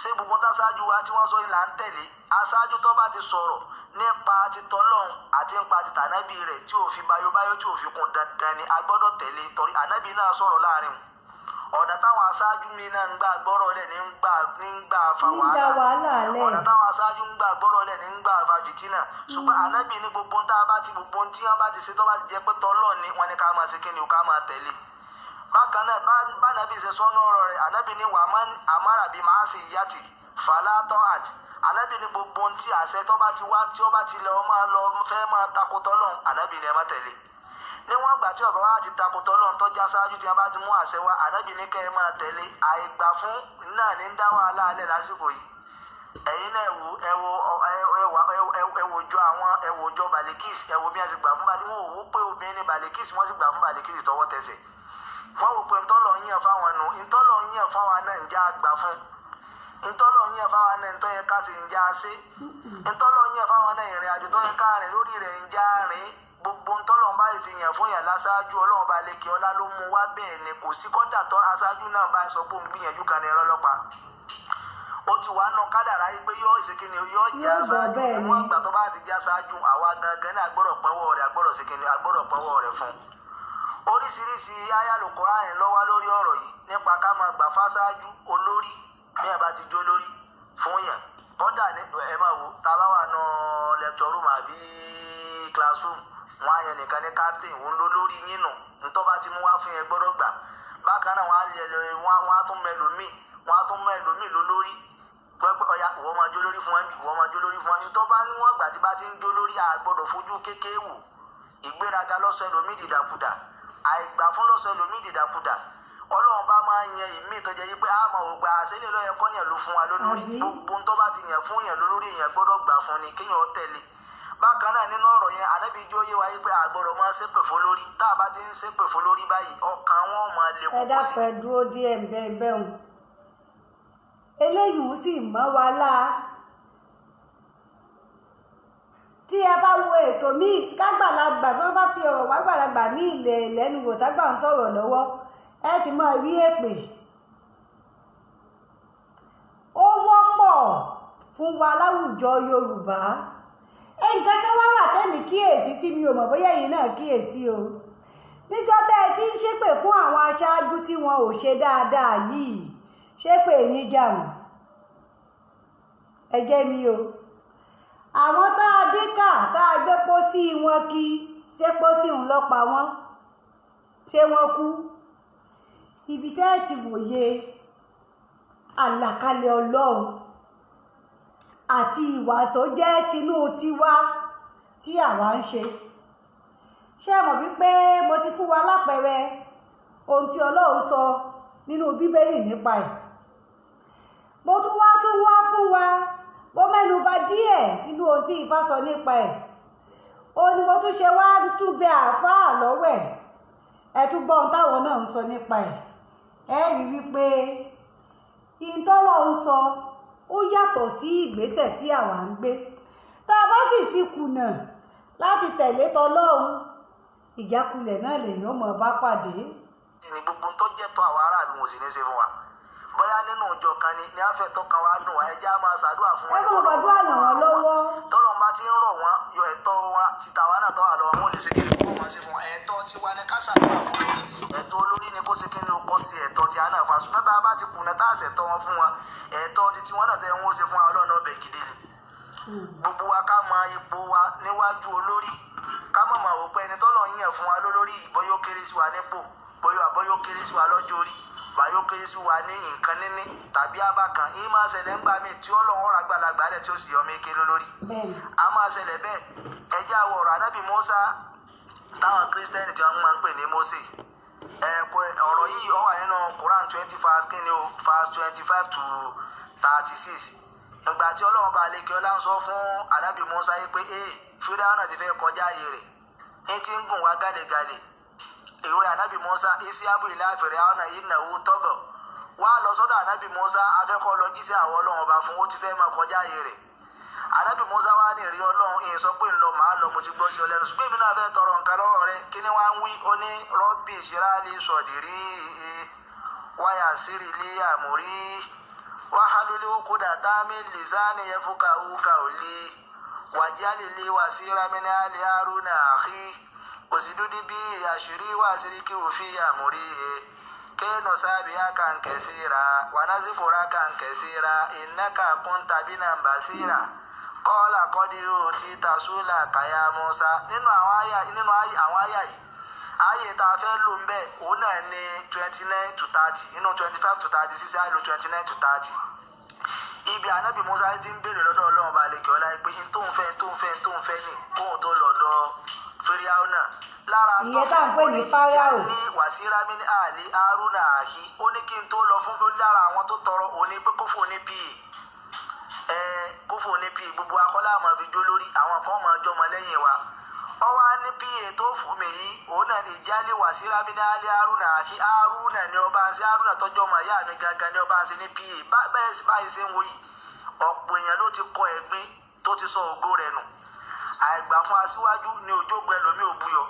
ṣé gbogbo táṣáájú wa tí wọ́n sọ là ń tẹ̀lé? Aṣáájú tó bá ti sọ̀rọ̀ nípa titọ́lọ́hún àti nípa tìtànábì rẹ̀ tí ò fi báyóbáyó tí ò fi kún dandan ni a gbọ́dọ̀ tẹ̀lé torí ànábì náà sọ̀rọ̀ láàrin ọ̀nà táwọn aṣáájú mi náà ń gbà gbọ́rọ̀ lẹ̀ ní ń gbà fa wàhálà ọ̀nà táwọn aṣáájú ń gbà gbọ́rọ̀ lẹ̀ ní ń gbà fa fìtínà ṣùgbọ́n ànábì ní gbogbo tá a bá ti gbogbo tí wọ́n bá ti ṣe tó bá ti jẹ́ pé tọ́lọ́ ni wọ́n ní ká máa ṣe kíni o ká máa tẹ̀lé. Bákan náà bá ànábì ṣe sọ́nà ọ̀rọ̀ rẹ̀ ànábì ní wàmán àmàràbí màá sì yàtì fàlátọ́ àti ànábì ní gbogbo tí àṣẹ tó bá ti wá tí ó bá ti lọ fẹ́ máa takò tọ́lọ́hún ànábì ní ẹ má tẹ̀lé. Níwọ̀n ìgbà tí ọ̀bá wa ti takò tọ́lọ́hún tó já sáájú tí wọ́n bá ti mú àṣẹ wá ànábì ní kẹ́ ẹ máa tẹ̀lé. Àìgbà fún náà ní ń dá wàhálà alẹ́ lásìkò yìí. Ẹ̀yin náà ẹ̀wò ọjọ́ Balikisi ẹ̀wò bí wọ́n ti gbà fún Balikisi wọ́n wò ó pé obìnrin ní Balikisi wọ́n sì gbà fún Balikisi tọwọ́ tẹsẹ̀. Wọ́n wò pé ntọ́lọ̀ yíyan fáwọn nù ntọ́lọ̀ yíyan fáwọn náà ń já àgbà fún ntọ́lọ̀ yíyan fáwọn náà ntọ́ yẹ ká sì ń já sí ntọ́lọ̀ yíyan fáwọn náà ìrìn àjò tó yẹ ká rìn lórí rẹ̀ ń já rìn gbogbo ntọ́lọ̀ bá ti yàn fún yàn láṣáájú Ọlọ́run bá lè kí ọlá ló mú wá bẹ́ẹ̀ ni kò sí kọ́dà tó aṣáájú náà bá sọ pé òun gbìyànjú kan ní ẹ̀rọ ọlọ́pàá ó ti wá nà kádàrá yìí pé yóò ṣe kíni yóò jẹ́ aṣáájú ìwọ̀n ìgbà tó bá ti jẹ́ aṣáájú àwa gangan náà agbọ́dọ̀ pẹ́wọ́ rẹ̀ agbọ́dọ̀ ṣe kíni agbọ́dọ̀ pẹ́wọ́ rẹ̀ fún oríṣiríṣi ayálòkúrá yẹn ló wà lórí ọ̀rọ̀ yìí nípa ká máa gbà fáṣáájú olórí bí ẹ bá ti jó lórí fún yàn kọ́dà ẹ máa wò tá a bá wà nà lecture room àbí classroom wọn á yẹn nìkan ní captain òun ló lórí yín nù ntọ́ bá ti mú wá fún yẹn gbọ́dọ̀ gbà bákan náà wọn á tún mọ ẹlòmíì lólórí pẹ́pẹ́ ọ̀ya ìwọ máa jó lórí fún wọn bí ìwọ máa jó lórí fún wọn ntọ́ bá níwọ̀n gbà tí bá ti ń jó lórí àgbọ̀dọ̀ fojú kékeré wò ìgbéraga lọ́sọ̀ ẹlòmíì dìdàkudà àìgbà fún lọ́sọ̀ ẹlòmíì dìdàkudà Ọlọ́run bá máa yan ìmí ìtọ́jẹ́ yìí pé a máa wò pé àṣẹlẹ̀ lọ́yẹ kọ́yàn ló fún wa lólórí gbogbo ntọ́ bá ti yàn fún yàn lólórí èèyàn gbọ́dọ̀ gbà fún ni kéèyàn tẹ̀lé. Bákan náà nínú ọ̀rọ̀ yẹn Ànábì jó yé wa yìí pé àgbọ̀dọ̀ máa ṣépè fún lórí tá a bá ti ń ṣépè fún lórí báyìí ọkàn wọn máa lè kókó sí. ẹ dápẹ́ dúró díẹ̀ bẹ́ẹ̀ hùn eléyìí sì mọ́ wa lá tí ẹ bá wo ètò míì kágbàlagbà bí wọ́n bá fi ọ̀rọ̀ wá gbàlagbà ní ilẹ̀ lẹ́nu wò tágbà ń sọ̀rọ̀ lọ́wọ́ ẹ ti máa rí èpè ó wọ́pọ̀ fún wa láwùjọ Yorùbá nǹkan kan wá wà tẹ́mi kíyèsí tí mi ò mọ̀ bóyá ẹ̀yin náà kíyèsí o níjọ́ tẹ́ ẹ ti ń ṣépè fún àwọn aṣáájú tí wọn ò ṣe dáadáa yìí ṣépè yín jà wọ́n ẹ jẹ́ mi o àwọn tá a dé kà tá a gbé pósí wọn kí ṣé pósí ń lọ pa wọ́n ṣé wọ́n kú ibi tẹ́ ẹ ti wòye àlàkalẹ̀ Ọlọ́run àti ìwà tó jẹ́ tinú tiwa tí àwa ń ṣe ṣé mọ̀ wípé mo ti fún wa lápẹẹrẹ ohun tí Ọlọ́run sọ nínú Bíbélì nípa ẹ̀ mo tún wá fún wa mo mẹ́nu bà díẹ̀ nínú ohun tí Ifá sọ nípa ẹ̀ ó ní mo tún ṣe wá tún bẹ àáfàá lọ́wọ́ ẹ̀ tún gbọ́ ohun táwọn náà ń sọ nípa ẹ̀ ẹ rí wípé ìtọ́lọ́hún sọ ó yàtọ̀ sí ìgbésẹ̀ tí àwa ń gbé. Tá a bá sì ti kùnà láti tẹ̀lé tọlọ́hun, ìjákulẹ̀ náà lèèyàn mọ̀ bá pàdé. ní gbogbo tó jẹ́ tọ́ àwọn aráàlú wọn sì ní í ṣe fún wa bóyá nínú ìjọ kan ni àfẹ́tọ́ kan wá dùn wá ẹjẹ́ á máa ṣàdúrà fún wọn. ẹ máa gbàdúrà ràn wọ́n lọ́wọ́. tọ́lọ́run bá ti ń rọ̀ wọ́n yọ ẹ̀tọ́ wa títa wa náà tọ́ wà lọ́wọ́ wọn lè ṣe kí ni kó máa ṣe fún ẹ̀tọ́ tiwa ní ká ṣàdúrà fún lórí ẹ̀tọ́ olórí ni kó ṣe kí ni kó ṣe ẹ̀tọ́ tí a náà fa ṣùgbọ́n tá a bá ti kùnà tá a ṣẹ̀tọ́ wọn fún wọn ẹ̀tọ́ títí wọn náà tẹ́ wọn ṣe fún wa ọlọ́run ọbẹ̀ gidi ni. gbogbo wa ká mọ ipò wa níwájú olórí ká mọ̀ mọ̀ wò pé ẹni tọ́lọ̀ yàn fún wa lólórí bóyá ó kéré sí wa nípò bóyá ó kéré sí wa lọ́jọ́ orí báyọ̀ kéré sí wa ní nǹkan níní tàbí abákan yìí máa ṣẹlẹ̀ ńgbà míì tí ọlọ́run ọ̀rọ̀ àgbàlagbà lẹ̀ tí ó sì yọ mí ké lólórí. a máa ṣẹlẹ̀ bẹ́ẹ̀ ẹjẹ́ àwọ̀ ọ̀rọ̀ anábì Mùsá táwọn kírísítẹ́nì tí wọ́n máa ń pè ní Mósè ọ̀rọ̀ yìí ó wà nínú Quran 20 verse 25 to 36 ìgbà tí ọlọ́run bá lè kí ọlá ń sọ fún anábì Mùsá yìí pé Fíráúnà náà ti fẹ́ kọjá ààyè rẹ̀ ní ti ń gùn wá gálẹ̀gálẹ̀ ìrora anabi Musa isiabu ilá Fíráúnà innahu tagha wá lọ sọ́dọ̀ anabi Musa afẹ́kọ́ lọ jíṣẹ́ àwọn ọlọ́run ọba fún ó ti fẹ́ máa kọjá ààyè rẹ̀ anabi Musa wá ní ìrí ọlọ́run ìyẹn sọ pé ńlọ màá lọ mo ti gbọ́ sí ọ lẹ́nu ṣùgbọ́n èmi náà fẹ́ tọrọ nǹkan lọ́wọ́ rẹ kí ni wá ń wí ó ní Rabbi shrah li sadri wa yassir li amri wahlul uqdatan min lisani yafqahu qawli waj'al li wasiran min ahli Haruna akhi وزدني به أشري وأشركه في أمري كي نسبحك كثيرا ونذكرك كثيرا إنك كنت بنا بصيرا قال قد أوتيت سؤلك يا موسى nínú àwọn àyà yìí àyè tá a fẹ́ lò ń bẹ̀ òun náà ní 29 to 30 nínú 25 to 36 àyè lò 29 to 30 ibi ànábì Musa ti ń béèrè lọ́dọ̀ ọlọ́run bá lè kí ọlá pé n tó ń fẹ́ ní kóhun tó lọ́dọ̀ Fíráúnà lára tó fẹ́ ní wàsíra mi ní àlè Haruna àhí ó ní kí n tó lọ fún lára àwọn tó tọrọ òní pé kófò ní pa gbogbo akọ́lá àmọ́ fi jó lórí àwọn kan máa jọmọ lẹ́yìn wa wọ́n wá ní pa tó fún mi yìí òun náà ní ìjálè wàsíra mi ní àlè Haruna àhí Haruna ni ọba ń ṣe Haruna tọ́jú ọmọ ìyá mi gangan ni ọba ń ṣe ní pa báyìí ṣe ń wo yìí ọ̀pọ̀ èèyàn ló ti kọ ẹ̀gbin tó ti sọ ògo rẹ̀ nù àìgbà fún aṣíwájú ni òjògbọ ẹlòmíì ò búyọ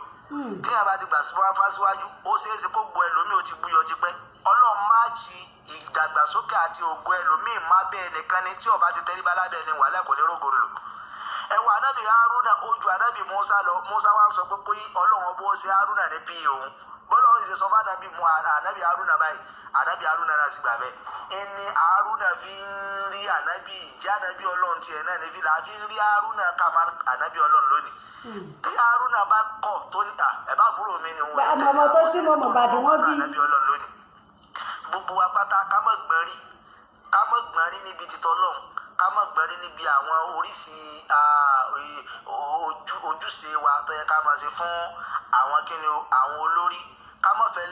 tí a bá ti gbà fún aṣíwájú ó ṣeé ṣe kó gbọ ẹlòmíì ò ti búyọ tipẹ́ Ọlọ́run máa jí ìdàgbàsókè àti ògo ẹlòmíì má bẹ́ẹ̀ nìkan ni tí ọba ti tẹríba lábẹ́ ni wàhálà kò ní rògbò lò ẹwà anábì Haruna ó ju anábì Musa lọ Musa wá sọ pé kó Ọlọ́run ọbọ ṣe Haruna ní pa òun bọ́lá ó ṣe sọ fún anábì Haruna báyìí anábì Haruna náà sì gbà bẹ́ẹ̀ ẹni Haruna fi ń rí anábì jẹ́ anábì Ọlọ́run tiẹ̀ náà níbi là á fi ń rí Haruna kàmá anábì Ọlọ́run lónìí tí Haruna bá kọ̀ tó ní ẹ̀ bá búrò mi ni wọ́n tẹ̀lé àmọ́ tó tí mo mọ̀ bàtí wọ́n bí anábì Ọlọ́run lónìí gbogbo wa pátá ká mọ̀ gbọ́n rí níbi títọ́ lọ́hùn ká mọ̀ gbọ́n rí níbi àwọn oríṣi ojúṣe wa tó yẹ ká máa ṣe fún àwọn kíni àwọn olórí ká mọ̀ fẹ́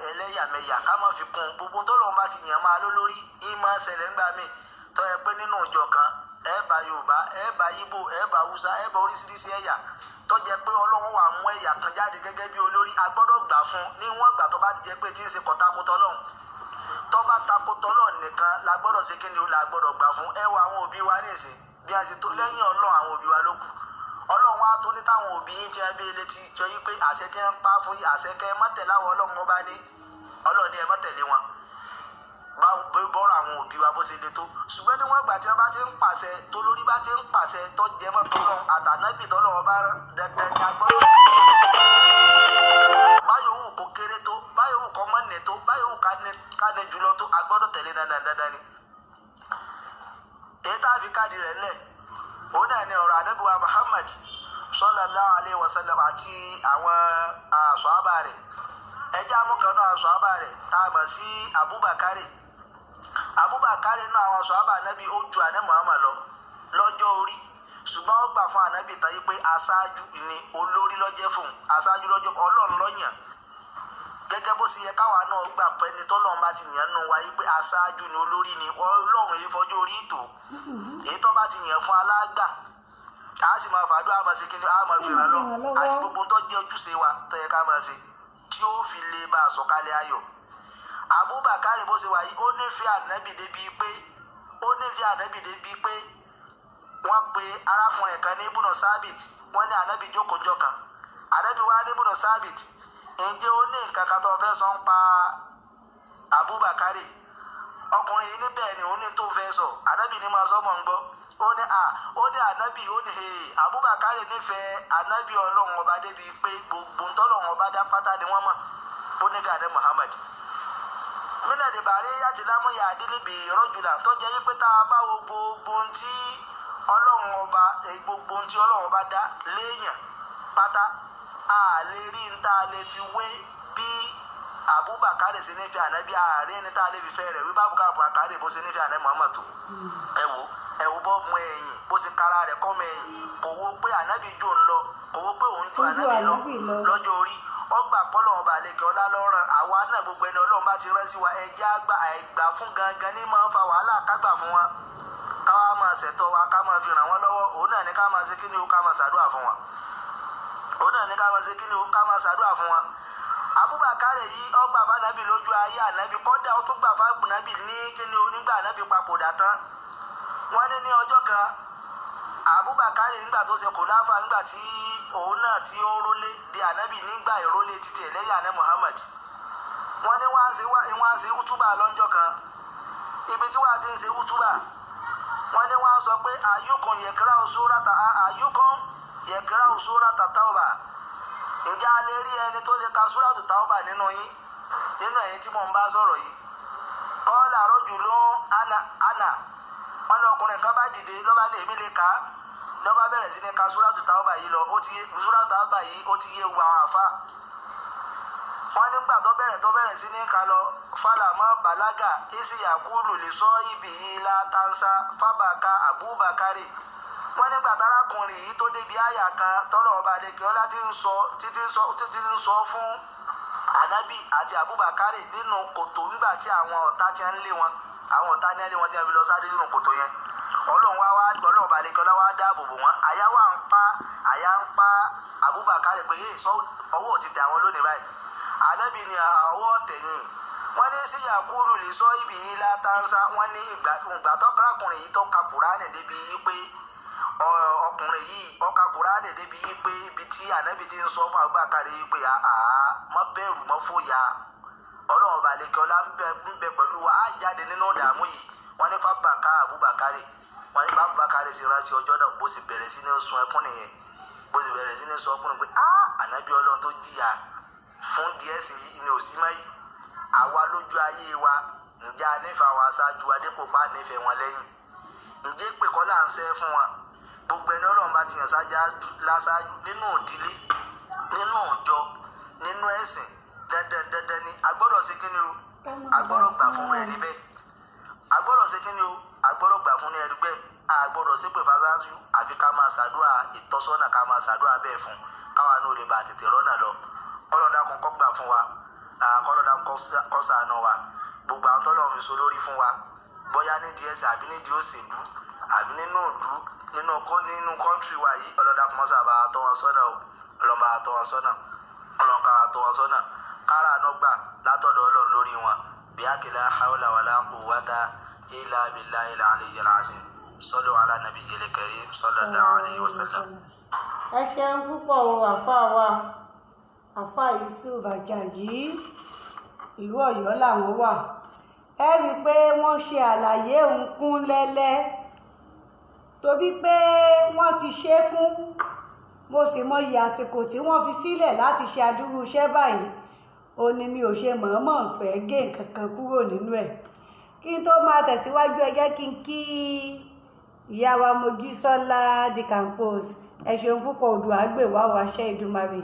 ẹlẹ́yàmẹ̀yà ká mọ̀ fi kún gbogbo tó lọ́wọ́ bá ti yàn máa lólórí ìmọ̀ ṣẹlẹ̀ ńgbà míì tó yẹ pé nínú ìjọ kan ẹ bá Yorùbá ẹ bá Ìgbò ẹ bá Hausa ẹ bá oríṣiríṣi ẹ̀yà tó jẹ́ pé Ọlọ́run wà mú ẹ̀yà kan jáde gẹ́gẹ́ bí olórí a gbọ́dọ̀ gbà fún níwọ̀n ìgbà tó bá ti jẹ́ pé tí ń ṣe kọ̀tàkùtà Ọlọ́run tó bá takùtà Ọlọ́run nìkan la gbọ́dọ̀ ṣe kí ni ó la gbọ́dọ̀ gbà fún ẹ wọ àwọn òbí wa nìsín bí a ṣe tó lẹ́yìn Ọlọ́run àwọn òbí wa ló kù Ọlọ́run wa tó ní táwọn òbí yín ti ẹ bí ilé ti jọ yí pé àṣẹ tí ń pa fún yín àṣẹ kẹ mọ́tẹ̀láwọ̀ Ọlọ́run ọba ní Ọlọ́run ní ẹ mọ́tẹ̀lé wọn bọ́rọ̀ àwọn òbí wa bó ṣe le tó ṣùgbọ́n níwọ̀n ìgbà tí wọ́n bá ti ń pàṣẹ tó lórí bá ti ń pàṣẹ tó jẹ mọ́ tọ́lọ́run àtànábì tọ́lọ́run bá dandan ní agbọ́dọ̀ báyọ̀ wù kó kéré tó báyọ̀ wù kó mọ́nẹ̀ tó báyọ̀ wù ká ní jùlọ tó agbọ́dọ̀ tẹ̀lé dandan ni èyí tá a fi káàdì rẹ̀ lẹ̀ òun náà ni ọ̀rọ̀ ànábì wa Muhammad sallallahu alaihi wasallam àti àwọn sàhábà rẹ̀ ẹjẹ́ amúkanú àwọn sàhábà rẹ̀ tá a mọ̀ sí Abubakar náà àwọn sàhábà ànábì ó ju ànábì Muhammad lọ lọ́jọ́ orí ṣùgbọ́n ó gbà fún ànábì táyé pé aṣáájú ni olórí lọ́jẹ́ fún aṣáájú lọ́jọ́ Ọlọ́run lọ́yàn gẹ́gẹ́ bó ṣe yẹ káwa náà gbà pé ní tọ́lọ́run bá ti yàn nù wáyé pé aṣáájú ni olórí ni Ọlọ́run yìí fọjú orí ìtò èyí tó bá ti yàn fún alágbà a sì máa fàdúrà máa ṣe kí ni a máa fi ràn lọ àti gbogbo tó jẹ́ ojúṣe wa tó yẹ ká máa ṣe tí ó fi lè bá a sọ̀kalẹ̀ ayọ̀ Abubakar bó ṣe wà yìí ó nífẹ̀ẹ́ ànábì débi pé wọ́n pe arákùnrin kan ní ibùnà sábìt wọ́n ní ànábì jókòó jọ kan ànábì wá ní ibùnà sábìt ǹjẹ́ ó ní nǹkan kan tó fẹ́ sọ ń pa Abubakar ọkùnrin yìí níbẹ̀ ni ó ní tó fẹ́ sọ ànábì ní máa sọ mọ̀ ń gbọ́ ó ní ànábì ó ní Abubakar nífẹ̀ẹ́ ànábì ọlọ́run ọba débi pé gbogbo ntọ́lọ́run ọba dá pátá ni wọ́n mọ̀ ó nífẹ̀ẹ́ ànábì Muhammad mílẹ̀ dìbàrí àti lámúyà àdílébè rọ́jùlà tó jẹ́ wípé tá a bá wo gbogbo ohun tí ọlọ́run ọba dá léèyàn pátá a lè rí n tá a lè fi wé bí Abubakar ṣe nífẹ̀ẹ́ ànábì ààrẹ ní tá a lè fi fẹ́ rẹ̀ wí Abubakar bó ṣe nífẹ̀ẹ́ ànábì Muhammad tó ẹ wo bọ́ mọ ẹ̀yìn bó ṣe kára rẹ̀ kọ́ mọ ẹ̀yìn kò wo pé ànábì jò ń lọ kò wo pé òun ju ànábì lọ lọ́jọ́ orí ọgbà pọ́lọ́wọ́n bá lè kí ọlá lọ́rùn àwa náà gbogbo ẹni ọlọ́run bá ti rán sí wa ẹjẹ́ àgbà fún gangan ní máa ń fa wàhálà kágbà fún wa káwa máa ṣètọ́ wa ká máa fi ràn wọ́n lọ́wọ́ òun náà ní ká máa ṣe kí ni ó ká máa ṣàdúrà fún wa Abubakar yìí ọgbà fànàbì lójú ayé ànábì kọ́dà ó tún gbà fànàbì ní kí ni onígbà ànábì papòdà tán wọ́n ní ọjọ́ kan Abubakar nígbà tó ṣe kòláfà nígbà tí òun náà tí ó rólé di ànábì nígbà ìrólé títí ẹlẹ́yà àná Muhammad wọ́n ní wọ́n á ṣe útúbà lọ́jọ́ kan ibi tí wọ́n ti ń ṣe útúbà wọ́n ní wọ́n á sọ pé àyùkùn yẹ̀kẹ́rà surata Tawba ǹjẹ́ a lè rí ẹni tó lè ka suratu Tawba nínú ẹ̀yin tí mò ń bá sọ̀rọ̀ yìí qala rajulun ana wọ́n lọ ọkùnrin kan bá dìde lọ́ba ní èmi lè ka lọ́ba bẹ̀rẹ̀ sí ní ka suratu Tawba yìí lọ suratu Tawba yìí ó ti yé wa àwọn àfa wọ́n nígbà tó bẹ̀rẹ̀ sí ní ka lọ falamọ́ balaga isi yakulu lè sọ ibi yìí látàǹsà fábàkà Abubakar wọ́n nígbà tárákùnrin yìí tó débi àyà kan tọ́lọ̀ ọba adéke ọlá títí ń sọ fún ànábì àti Abubakar nínú kòtò nígbà tí àwọn ọ̀tá ti ń lé wọn àwọn ọ̀tá ní ẹni wọn ti ń fi lọ sáré nínú kòtò yẹn ọlọ́run ọba adéke ọlá wá dáàbò bò wọ́n àyà ń pa Abubakar pé ọwọ́ ò ti tẹ àwọn lónìí báyìí ànábì ni ọwọ́ tẹ̀yìn wọ́n ní sí yakuru lè sọ ibi yìí látàǹsà wọ́n ní ìgbà tọ́kùnrin yìí tó ka Kùránì débi pé ọkùnrin yìí ó ka Kùránì débi pé ibi tí ànábì ti ń sọ fún Abubakar yìí pé má bẹ̀rù má fòyà ọlọ́run ọba àlekẹ́ ọlá ń bẹ pẹ̀lú wa á jáde nínú ìdààmú yìí wọ́n ní fábàkà Abubakar wọ́n ní Abubakar sì rántí ọjọ́ náà bó sì bẹ̀rẹ̀ sí ní sun ẹkún nìyẹn bó sì bẹ̀rẹ̀ sí ní sọ ọkùnrin pé ànábì ọlọ́run tó jìyà fún díẹ̀ sí ní òsínmọ́ yìí àwa lójú ayé wa ǹjẹ́ a nífẹ̀ẹ́ àwọn aṣáájú adépò pa nífẹ̀ẹ́ wọn lẹ́yìn ǹjẹ́ pè kọ́ là ń ṣe fún wọn gbogbo ẹni ọlọ́run bá ti yàn láṣáájú nínú òdílé nínú ìjọ nínú ẹ̀sìn dandan ni agbọ́dọ̀ ṣe kí ni o agbọ́dọ̀ gbà fún ẹni bẹ́ẹ̀ agbọ́dọ̀ ṣe kí ni o agbọ́dọ̀ gbà fún ẹni bẹ́ẹ̀ agbọ́dọ̀ ṣe pé fásáájú àfi ká máa ṣàdúrà ìtọ́sọ́nà ká máa ṣàdúrà bẹ́ẹ̀ fún káwa náà lè bá tètè rọ́nà lọ kọ́lọ́dà kan kọ́ gbà fún wa kọ́lọ́dà kọ́ ṣàánú wa gbogbo àwọn tọ́lọ́run fi so lórí fún wa bóyá nídìí ẹ̀sìn àbí nídìí òṣèlú àbí nínú òdú nínú kọ́ńtírì wa yìí ọlọ́dà kan sábà tọ́ wọn sọ́nà o ọlọ́mọba tọ́ wọn sọ́nà ọlọ́mọba tọ́ wọn sọ́nà kára àná gbà látọ̀dọ̀ ọlọ́run lórí wọn bí akila hawla wala quwwata illa billahi al-aliyyil azim sallu ala nabiyyil karim sallallahu alayhi wa sallam. ẹ ṣeun púpọ̀ o àfa Yusuf Àjàyí ìlú Ọ̀yọ́ làwọn wà ẹ rí i pé wọ́n ṣe àlàyé òun kún lẹ́lẹ́ torí pé wọ́n ti ṣe é kún mo sì mọyì àsìkò tí wọ́n fi sílẹ̀ láti ṣe adúrú iṣẹ́ báyìí ó ní mi ò ṣe mọ̀ọ́mọ̀ fẹ́ gé nǹkan kan kúrò nínú ẹ̀ kí n tó máa tẹ̀síwájú ẹ jẹ́ kí n kí ìyá wa Mojísọ́lá the campus ẹ ṣeun púpọ̀ odò àgbèwà wàṣẹ Ìdùmarè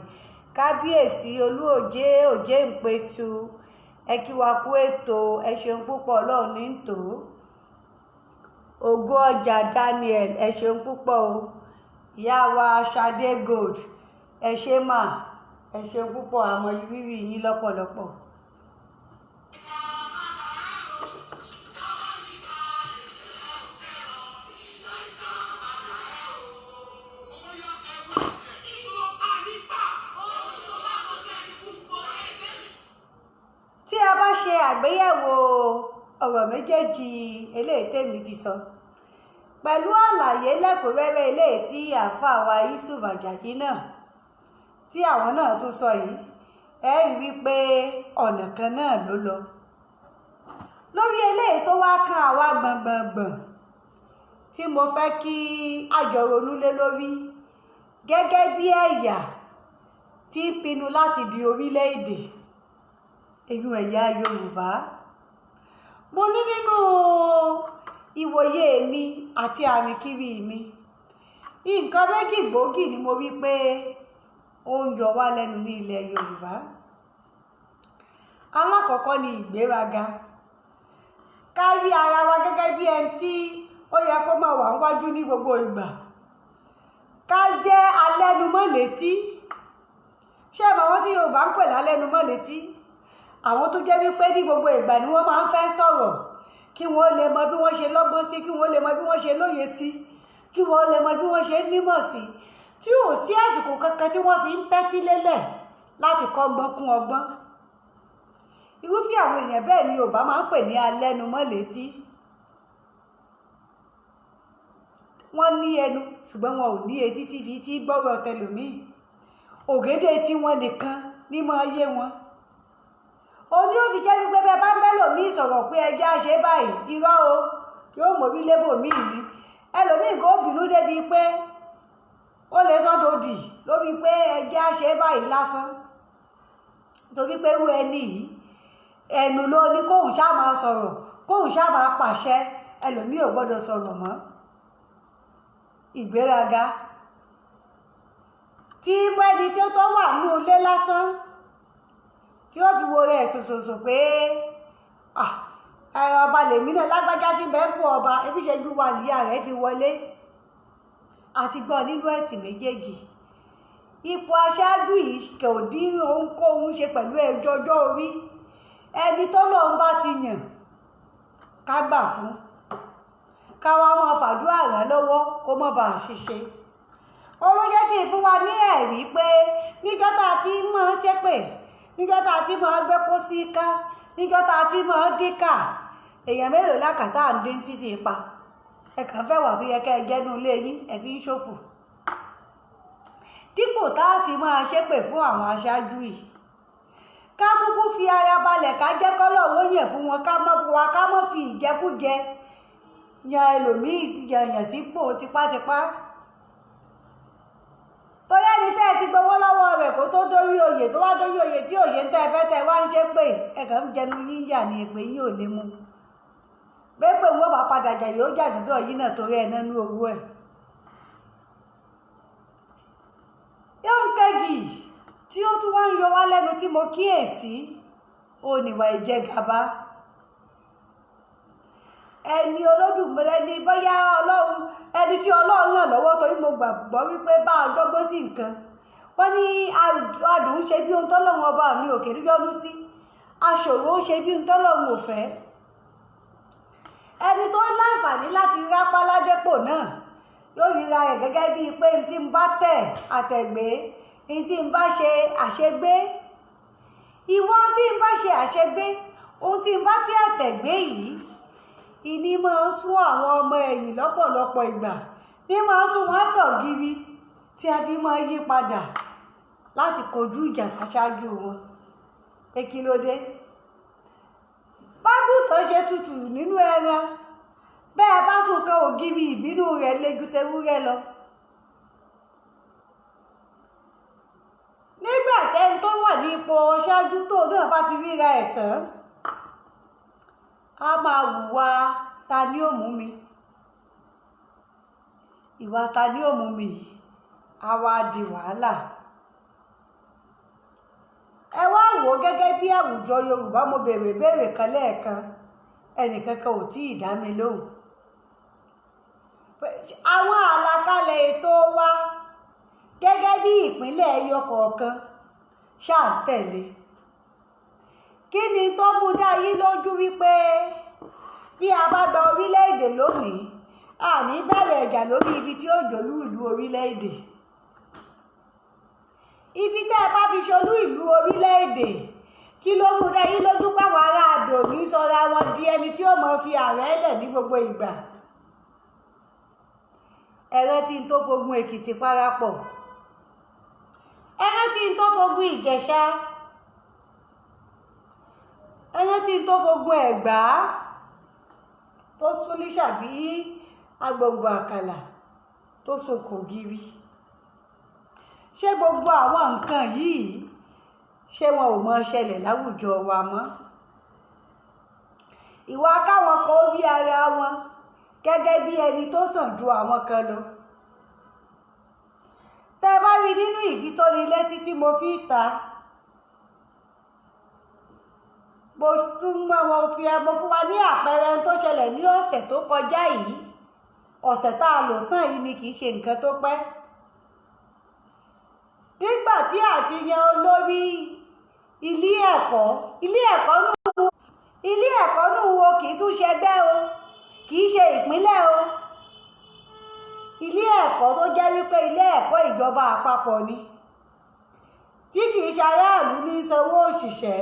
kábíyèsí olúòjé òjé ìpẹ̀tù ẹ kí wa kú ètò ẹ ṣeun púpọ̀ ọlọ́run ní tò Ògo ọjà Daniel ẹ ṣeun púpọ̀ o ìyá wa Ṣadé Gold ẹ ṣe mà ẹ ṣeun púpọ̀ àmọ́ rírì yín lọ́pọ̀lọpọ̀. tí a bá ṣe àgbéyẹ̀wò ọ̀rọ̀ méjèèjì eléyìí tèmi ti sọ pẹ̀lú àlàyé lẹ́kùnrẹ́rẹ́ eléyìí tí àáfàá wa Yusuf Àjàyí náà tí àwọn náà tún sọ yìí ẹ rí wípé ọ̀nà kan náà ló lọ lórí eléyìí tó wá kan àwa gbọ̀ngbọ̀ngbọ̀n tí mo fẹ́ kí a jọ ronú lé lórí gẹ́gẹ́ bí ẹ̀yà tí ń pinnu láti di orílẹ̀-èdè èyí ẹ̀yà Yorùbá. Mo ní nínú ìwòye mi àti àrìnkiri mi nǹkan méjì gbòógì ni mo wí pé ó ń yọ wá lẹ́nu ní ilẹ̀ Yorùbá. Alákọ̀ọ́kọ́ ni ìgbéraga, ká rí ara wa gẹ́gẹ́ bí ẹni tí ó yẹ kó máa wà níwájú ní gbogbo ìgbà, ká jẹ́ alẹ́numọ́létí. Ṣé ẹ mọ̀ àwọn tí Yorùbá ń pè lálẹ́numọ́létí? Àwọn tó jẹ́ wípé ní gbogbo ìgbà ni wọ́n máa ń fẹ́ sọ̀rọ̀ kí wọ́n lè mọ bí wọ́n ṣe lọ́gbọ́n sí, kí wọ́n lè mọ bí wọ́n ṣe lóye sí, kí wọ́n lè mọ bí wọ́n ṣe nímọ̀ sí, tí ò sí àsìkò kankan tí wọ́n fi ń tẹ́tí lélẹ̀ láti kọ́gbọ́n kún ọgbọ́n. Irúfẹ́ àwọn èèyàn bẹ́ẹ̀ ni Yorùbá máa ń pè ní alẹ́numọ́létí. Wọ́n ní ẹnu ṣùgbọ́n wọn ò ní etí tí fi tí gbọ́rọ̀ tẹlòmíì. Ògédé tí wọ́n nìkan ní máa yé wọn. Òní ò fi jẹ́ wípé bẹ́ẹ̀ bá ń bẹ́lòmíì sọ̀rọ̀ pé ẹjẹ́ á ṣe báyìí irọ́ o yóò mọ̀ bí lébòmíì ni. Ẹlòmíì kò bínú débi pé ó lè sọ́dọ̀dì lórí pé ẹjẹ́ á ṣe báyìí lásán. Torí pé irú ẹni yìí ẹnu ló ní kóhùn ṣá máa sọ̀rọ̀, kóhùn ṣá máa pàṣẹ, ẹlòmíì ò gbọ́dọ̀ sọ̀rọ̀ mọ́. Ìgbéraga tí mẹ́ni tí ó tó wà ní ilé lásán tí ó fi wo rẹ̀ ṣòṣòṣò pé ọba lèmi náà lágbájá tí bẹ́ẹ̀ bú ọba ebi ṣẹ́jú wa nìyá rẹ̀ fi wọlé. Àti gbọ́ nínú ẹ̀sìn méjèèjì ipò aṣáájú yìí kò dín ohunkóhun ṣe pẹ̀lú ọjọ́ orí. Ẹni tó lọ́n bá ti yàn ká gbà fún, ká wá wọn fàdúrà ràn lọ́wọ́ kó má bàa ṣiṣẹ́. Ọlọ́ jẹ́ kí n fún wa ní ẹ̀rí pé níjọ́ tá a ti máa ṣépè, níjọ́ tá a ti máa gbé pósí ká, níjọ́ tá a ti máa díkà, èèyàn mélòó lákàtà ń dín títì pa. Ẹ kàn fẹ́ wà tó yẹ kẹ́ ẹ jẹ́nu ilé yín ẹ fi ń ṣòfò. Dípò tá a fi máa ṣépè fún àwọn aṣáájú yìí, ká kúkú fi ara balẹ̀ ká jẹ́ kọ́lọ́wọ́ yẹ̀ fún wọn, ká mọ́ fi ìjẹkújẹ yan ẹlòmíì yànyàn sípò tipátipá. Tó yẹ ni tẹ́ ẹ ti gbowó lọ́wọ́ rẹ̀ kó tó dórí oyè, tó wá dórí oyè tí òye ń tẹ́ ẹ fẹ́ tẹ́ wá ń ṣépè, ẹ kàn ń jẹnu yín yà ní èpè yín ò lè mú. Bẹ́ẹ̀ pé wọ́n bá padà jà yóò jà dúdọ̀ yín náà torí ẹ̀ nánú owó ẹ̀. Yóò kẹ́gì tí ó tún wá ń yọ wá lẹ́nu tí mo kíyèsí ó níwà ìjẹgàba. Ẹni Olódùmarè ní bóyá Ọlọ́run, ẹni tí Ọlọ́run ràn lọ́wọ́ torí mo gbàgbọ́ wípé bá ọjọ́ gbó sí nǹkan. Wọ́n ní adùn ṣe bí ohun tọ́lọ́run ọba mi òkè yọ́nú sí, aṣòro ṣe bí ohun tọ́lọ́run ò fẹ́. Ẹni tó láǹfààní láti rápálá dépò náà yóò ríra rẹ̀ gẹ́gẹ́ bíi pé n tí ń bá tẹ̀ àtẹ̀gbé, n tí ń bá ṣe àṣegbé. Ìwọ tí ń bá ṣe àṣegbé, ohun tí ń bá tẹ̀ àtẹ̀gbé yìí, ìní máa ń sún àwọn ọmọ ẹ̀yìn lọ́pọ̀lọpọ̀ ìgbà, ní máa ń sún wọn tọ̀ gírí tí a fi máa yí padà láti kojú ìjà ṣáṣáájú wọn. Pé kí ló dé? Bágùntàn ṣe tutù nínú ẹran, bẹ́ẹ̀ bá sùn kan ògiri ìbínú rẹ̀ le ju tewúrẹ́ lọ. Nígbà tẹ́ni tó wà ní ipò ṣáájú tó náà bá ti ríra ẹ̀ tán, a máa hùwà ta ni ó mú mi. Ìwà ta ni ó mú mi yìí á wá di wàhálà. Ẹ wá wò ó gẹ́gẹ́ bí àwùjọ Yorùbá. Mo béèrè kan lẹ́ẹ̀kan, ẹnìkankan ò tí ì dá mi lóhùn. Àwọn àlàkalẹ̀ ètò wa gẹ́gẹ́ bí ìpínlẹ̀ ẹyọ kọ̀ọ̀kan ṣáà ń tẹ̀lé. Kí ni tó mú dá yín lójú wípé bí a bá gba orílẹ̀-èdè lónìí, a ní bẹ̀rẹ̀ ìjà lórí ibi tí ó jòlú ìlú orílẹ̀-èdè? Ibi tẹ́ ẹ bá fi ṣolú ìlú orílẹ̀-èdè kí ló mú dá yín lójú páwọn ará àdó ní sọra wọn di ẹni tí ó mọ̀ fi ààrẹ lẹ̀ ní gbogbo ìgbà? ẹ̀rẹ́ tí ń tó fogun Èkìtì parapọ̀, ẹ̀rẹ́ tí ń tó fogun Ìjẹ̀ṣà, ẹ̀rẹ́ tí ń tó fogun Ẹ̀gbá tó súnlé ṣàbí agbòǹgbò àkàlà tó sokò gírí. ṣé gbogbo àwọn nǹkan yìí ṣé wọn ò mọ ṣẹlẹ̀ láwùjọ wa mọ́? ìwà káwọn kan ó rí ara wọn gẹ́gẹ́ bí ẹni tó sàn ju àwọn kan lọ. tẹ́ bá rí nínú ìfitónilétí tí mo fi ta, mo tún mọ́ wọn fi ẹmọ fún wa ní àpẹẹrẹ tó ṣẹlẹ̀ ní ọ̀sẹ̀ tó kọjá yìí. ọ̀sẹ̀ tá a lò tán yìí ni kì í ṣe nǹkan tó pẹ́. nígbà tí àti yan olórí ilé ẹ̀kọ́ nù wo kì í tún ṣẹgbẹ́ o, kì í ṣe ìpínlẹ̀ o. ilé ẹ̀kọ́ tó jẹ́ wípé ilé ẹ̀kọ́ ìjọba àpapọ̀ ni, tí kì í ṣe aráàlú ní sanwó òṣìṣẹ́.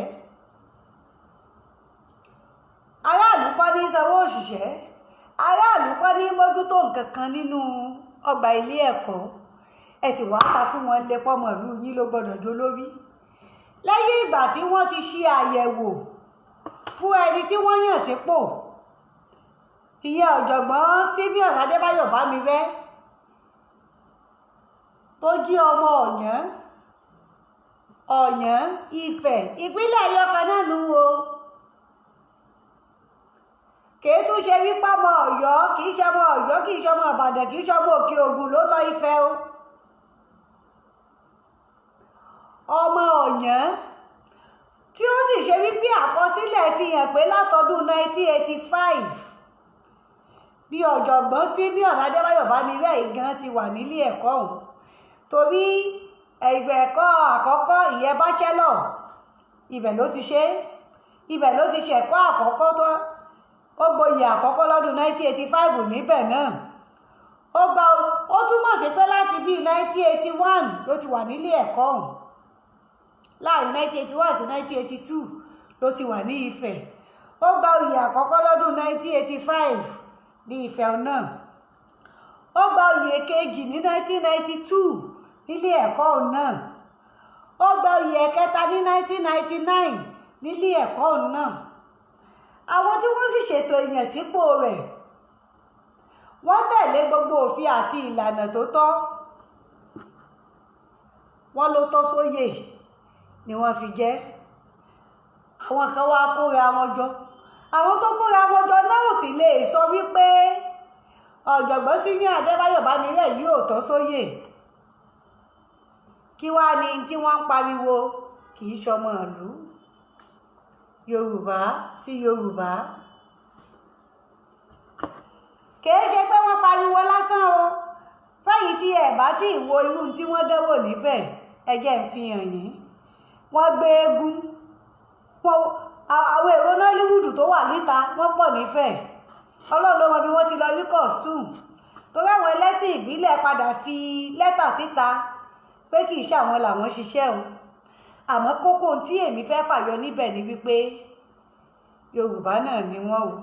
aráàlú kọ́ ní sanwó òṣìṣẹ́, aráàlú kọ́ ní mójútó nǹkan kan nínú ọgbà ilé ẹ̀kọ́. ẹ sì wá takú wọn lé pọ́mọ ìlú yín ló gbọ́dọ̀ jó lórí. lẹ́yìn ìgbà tí wọ́n ti ṣe àyẹ̀wò fún ẹni tí wọ́n yàn sípò, ìyẹn ọ̀jọ̀gbọ́n Simeon Adébáyọ̀ Bámirẹ́ tó jí ọmọ Ọ̀yàn Ifẹ̀ ìpínlẹ̀ Ọ̀yọ́ náà nù o. kìí tún ṣe wípé ọmọ Ọ̀yọ́, kìí ṣe ọmọ Ọ̀yọ́, kìí ṣe ọmọ Ìbàdàn, kìí ṣe ọmọ Òkè Ògùn ló lọ Ifẹ̀ o. ọmọ Ọ̀yàn tí ó sì ṣe wípé àkọsílẹ̀ fi hàn pé látọdún 1985 bí ọ̀jọ̀gbọ́n Simeon Adébáyọ̀ Bámirẹ́ gan ti wà nílé ẹ̀kọ́ ọ̀hún. torí ẹgbẹ́ ẹ̀kọ́ àkọ́kọ́ ìyẹn bachelor ibẹ̀ ló ti ṣe ẹ̀kọ́ àkọ́kọ́ tó ó gboyè àkọ́kọ́ lọ́dún 1985 níbẹ̀ náà. ó túmọ̀ sí pé láti bí 1981 ló ti wà nílé ẹ̀kọ́ ọ̀hún. láàrin 1981 sí 1982 ló ti wà ní Ifẹ̀. ó gba oyè àkọ́kọ́ lọ́dún 1985 ní Ifẹ̀ náà. ó gba oyè kejì ní 1992 nílé ẹ̀kọ́ náà. ó gba oyè ẹ̀kẹta ní 1999 nílé ẹ̀kọ́ náà. àwọn tí wọ́n sì ṣètò ìyànsípò rẹ̀ wọ́n tẹ̀lé gbogbo òfin àti ìlànà tó tọ́. wọ́n ló tọ́ sóyè ni wọ́n fi jẹ́. àwọn kan wá kóra wọn jọ, àwọn tó kóra wọn jọ náà ò sì lè sọ wípé ọ̀jọ̀gbọ́n Simeon Adébáyọ̀ Bámirẹ́ yìí ò tọ́ sóyè. kí wá ní tí wọ́n ń pariwo? kì í ṣọmọ ìlú. Yorùbá sí Yorùbá. kìí ṣe pé wọ́n pariwo lásán o. fẹ́yìn tí ẹ̀ bá tí ìwo irú tí wọ́n dánwò nífẹ̀ẹ́ ẹjẹ́ ń fi hàn yín. wọ́n gbé eégún, àwọn èrò Nollywood tó wà níta wọ́n pọ̀ nífẹ̀ẹ́. Ọlọ́run ló mọ bí wọ́n ti lọ rí costume. torí àwọn ẹlẹ́sìn ìbílẹ̀ padà fi lẹ́tà síta pé kì í ṣàwọn làwọn ṣiṣẹ́ o. àmọ́ kókó tí èmi fẹ́ fàyọ níbẹ̀ ni wípé Yorùbá náà ni wọ́n o.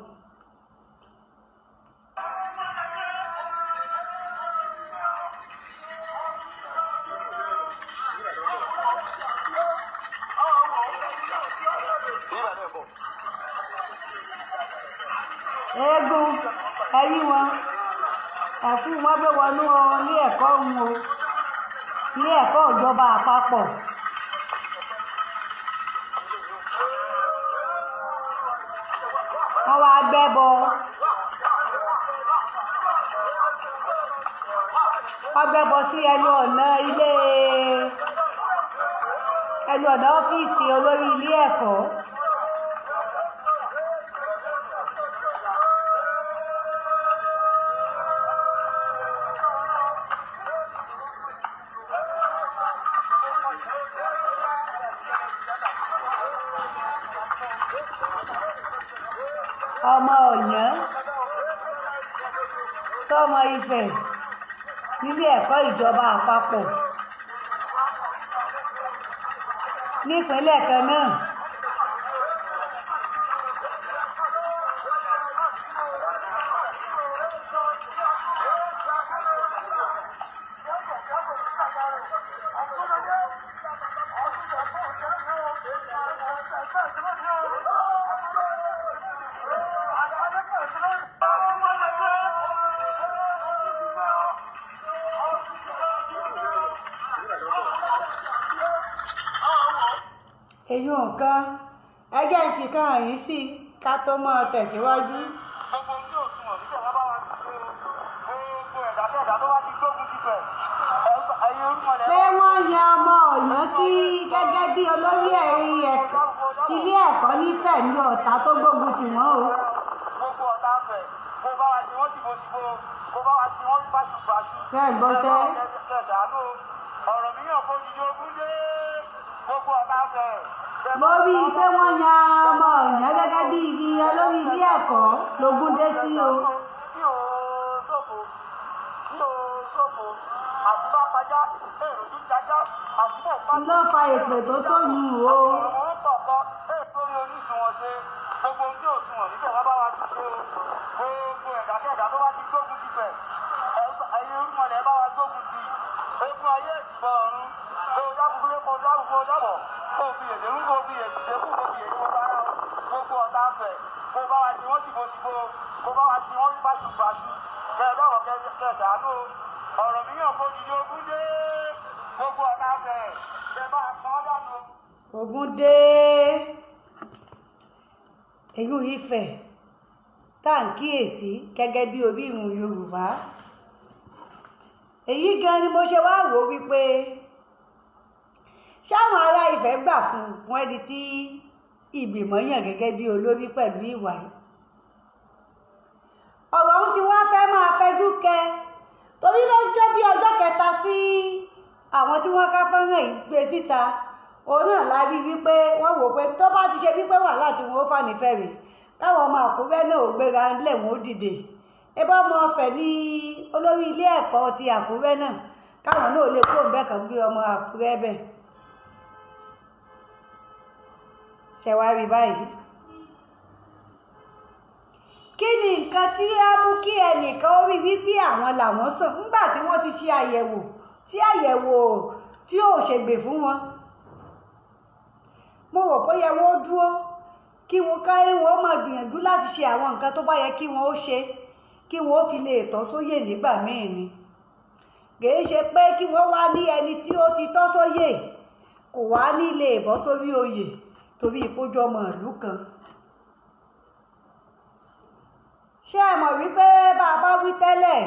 eégún ẹ̀rí wọn ẹ̀kú wọn gbé wọnú ilé ẹ̀kọ́ ọ̀hún o, ilé ẹ̀kọ́ ìjọba àpapọ̀. wọ́n wá gbẹ́bọ, sí ẹnu ọ̀nà ọ́fíìsì olórí ilé ẹ̀kọ́. ọmọ Ọ̀yàn sọmọ Ifẹ̀ nílé ẹ̀kọ́ ìjọba àpapọ̀ nípínlẹ̀ kan náà èyí nǹkan ẹgbẹ́ ìfìkan àyín sí ká tó mọ́ tẹ̀síwájú. gbogbo ohun tí ò sunwọ̀n níbẹ̀ wá bá wa ti ṣe gbogbo ẹ̀dá tó wá ti gbógun tibẹ̀ ẹ̀yin orúmọlẹ̀. pé wọ́n yan ọmọ Ọ̀yọ́ sí gẹ́gẹ́ bí olórí ilé ẹ̀kọ́ nífẹ̀ẹ́ ní Ọ̀tà tó gbógun tì wọ́n o. gbogbo Ọ̀tà fẹ̀ kó bá wa sí wọ́n síbòsíbò kó bá wa sí wọ́n báṣubàṣu. bẹ́ẹ̀ gbọ́sẹ́. ṣàánú ọ̀rọ̀ mìíràn kó di Ogun dé gbogbo Ọ̀tà fẹ̀. lórí pé wọ́n yan ọmọ Ọ̀yọ́ gẹ́gẹ́ bí olórí ilé ẹ̀kọ́ lógún dé sí o. kí o ṣòfò àti bá pajá èrò tó jájá àti bó pa. ló fa èpè tó tó yù o. àwọn kọ̀ọ̀kan lórí oníṣun wọn ṣe gbogbo ohun tí ò sunwọ̀n níbẹ̀ wá bá wa tún ṣe o gbogbo ẹ̀dá tó bá ti gbógun tibẹ̀ ẹ̀yin orúmọlẹ̀ bá wa gbógun ti ogun ayé ìsìnbọn ọ̀run kó dábùkúlé kó dábọ̀ kó fi èdè ń kó fi èdè kú kó fi èdè wọn bára gbogbo Ọ̀tà fẹ̀ kó bá wa sí wọ́n síbòsíbò kó bá wa sí wọ́n báṣubàṣu kẹ́ ẹ dáwọ̀ kẹ́ ẹ ṣàánú ọ̀rọ̀ mìíràn kó di Ogun dé gbogbo Ọ̀tà fẹ̀ kẹ́ bá a kọ́ dànù. Ogun dé èyí Ifẹ̀ tá à ń kíyèsí gẹ́gẹ́ bí orírun Yorùbá. èyí gan ni mo ṣe wá wò wípé ṣáwọn ará Ifẹ̀ gbà fún ẹni tí ìgbìmọ̀ yàn gẹ́gẹ́ bí olórí pẹ̀lú ìwà yìí. ọ̀rọ̀ ohun tí wọ́n fẹ́ máa fẹjú kẹ torí lọ́jọ́ bí ọjọ́ kẹta sí àwọn tí wọ́n ká fọ́nrán yìí gbé síta òun náà la rí wípé wọ́n wò pé tó bá ti ṣe wípé wàhálà tí wọ́n fà nífẹ̀ẹ́ rẹ̀ káwọn ọmọ Àkúrẹ́ náà ò gbéra ńlẹ̀ wọn ó dìde ẹ bá ọmọ Ọ̀fẹ́ ní olórí ilé ẹ̀kọ́ ti Àkúrẹ́ náà káwọn náà lè kó bẹ́ẹ̀ kan gbé ọmọ Àkúrẹ́ bẹ́ẹ̀. ṣe wá rí báyìí kí ni nǹkan tí á mú kí ẹnìkan ó rí wípé àwọn làwọn sàn nígbà tí wọ́n ti ṣe àyẹ̀wò tí ò ṣègbè fún wọn. mo rò pé yẹ wọ́n dúró kí wọ́n máa gbìyànjú láti ṣe àwọn nǹkan tó bá yẹ kí wọ́n ó ṣe kí wọ́n ó fi lè tọ́ sóyè nígbà míì ni kìí ṣe pé kí wọ́n wá ní ẹni tí ó ti tọ́ sóyè kò wá ní lè bọ́ sórí oyè torí ìkójọ ọmọ ìlú kan. ṣé ẹ mọ̀ wípé bá a bá wí tẹ́lẹ̀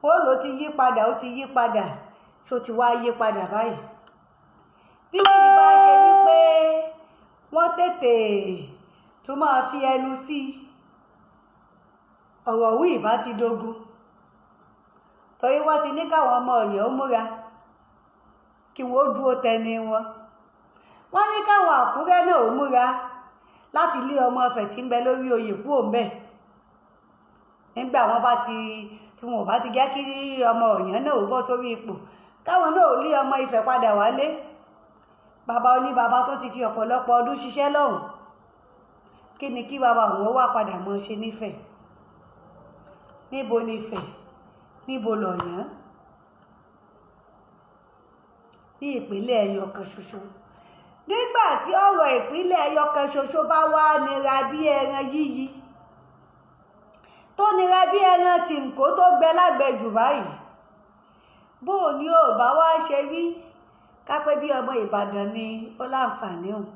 ó ló ti yí padà ó ti yí padà ṣó ti wá yí padà báyìí. bí kì í bá ṣe wípé wọ́n tètè tún máa fi ẹnu sí ọ̀rọ̀ wí ìbá ti dógún torí wọ́n ti ní káwọn ọmọ Ọ̀yọ́ ó múra kí wọ́n ó dúró tẹni wọn. wọ́n ní káwọn Àkúrẹ́ náà ó múra láti lé ọmọ Ọ̀fẹ́ tí ń bẹ lórí oyè kúrò ń bẹ̀ nígbà wọn tí wọn ò bá ti jẹ́ kí ọmọ Ọ̀yọ́ náà ó bọ́ sórí ipò káwọn náà ó lé ọmọ Ifẹ̀ padà wálé. bàbá oníbàbá tó ti fi ọ̀pọ̀lọpọ̀ ọdún ṣiṣẹ́ lọ́hùn kí ni kí bàbá òun ó wá padà mọ́ ṣe nífẹ̀ẹ́ níbo nífẹ̀ẹ́ níbo lọ̀yàn ní ìpínlẹ̀ ẹyọ kan ṣoṣo. nígbà tí ọ̀rọ̀ ìpínlẹ̀ ẹyọ kan ṣoṣo bá wá nira bí ẹran yíyí tó nira bí ẹran tìǹkó tó gbẹ lágbẹ̀jù báyìí bóò ni ò bá wá ṣe rí kápẹ́ bí ọmọ Ìbàdàn ni ó láǹfààní hàn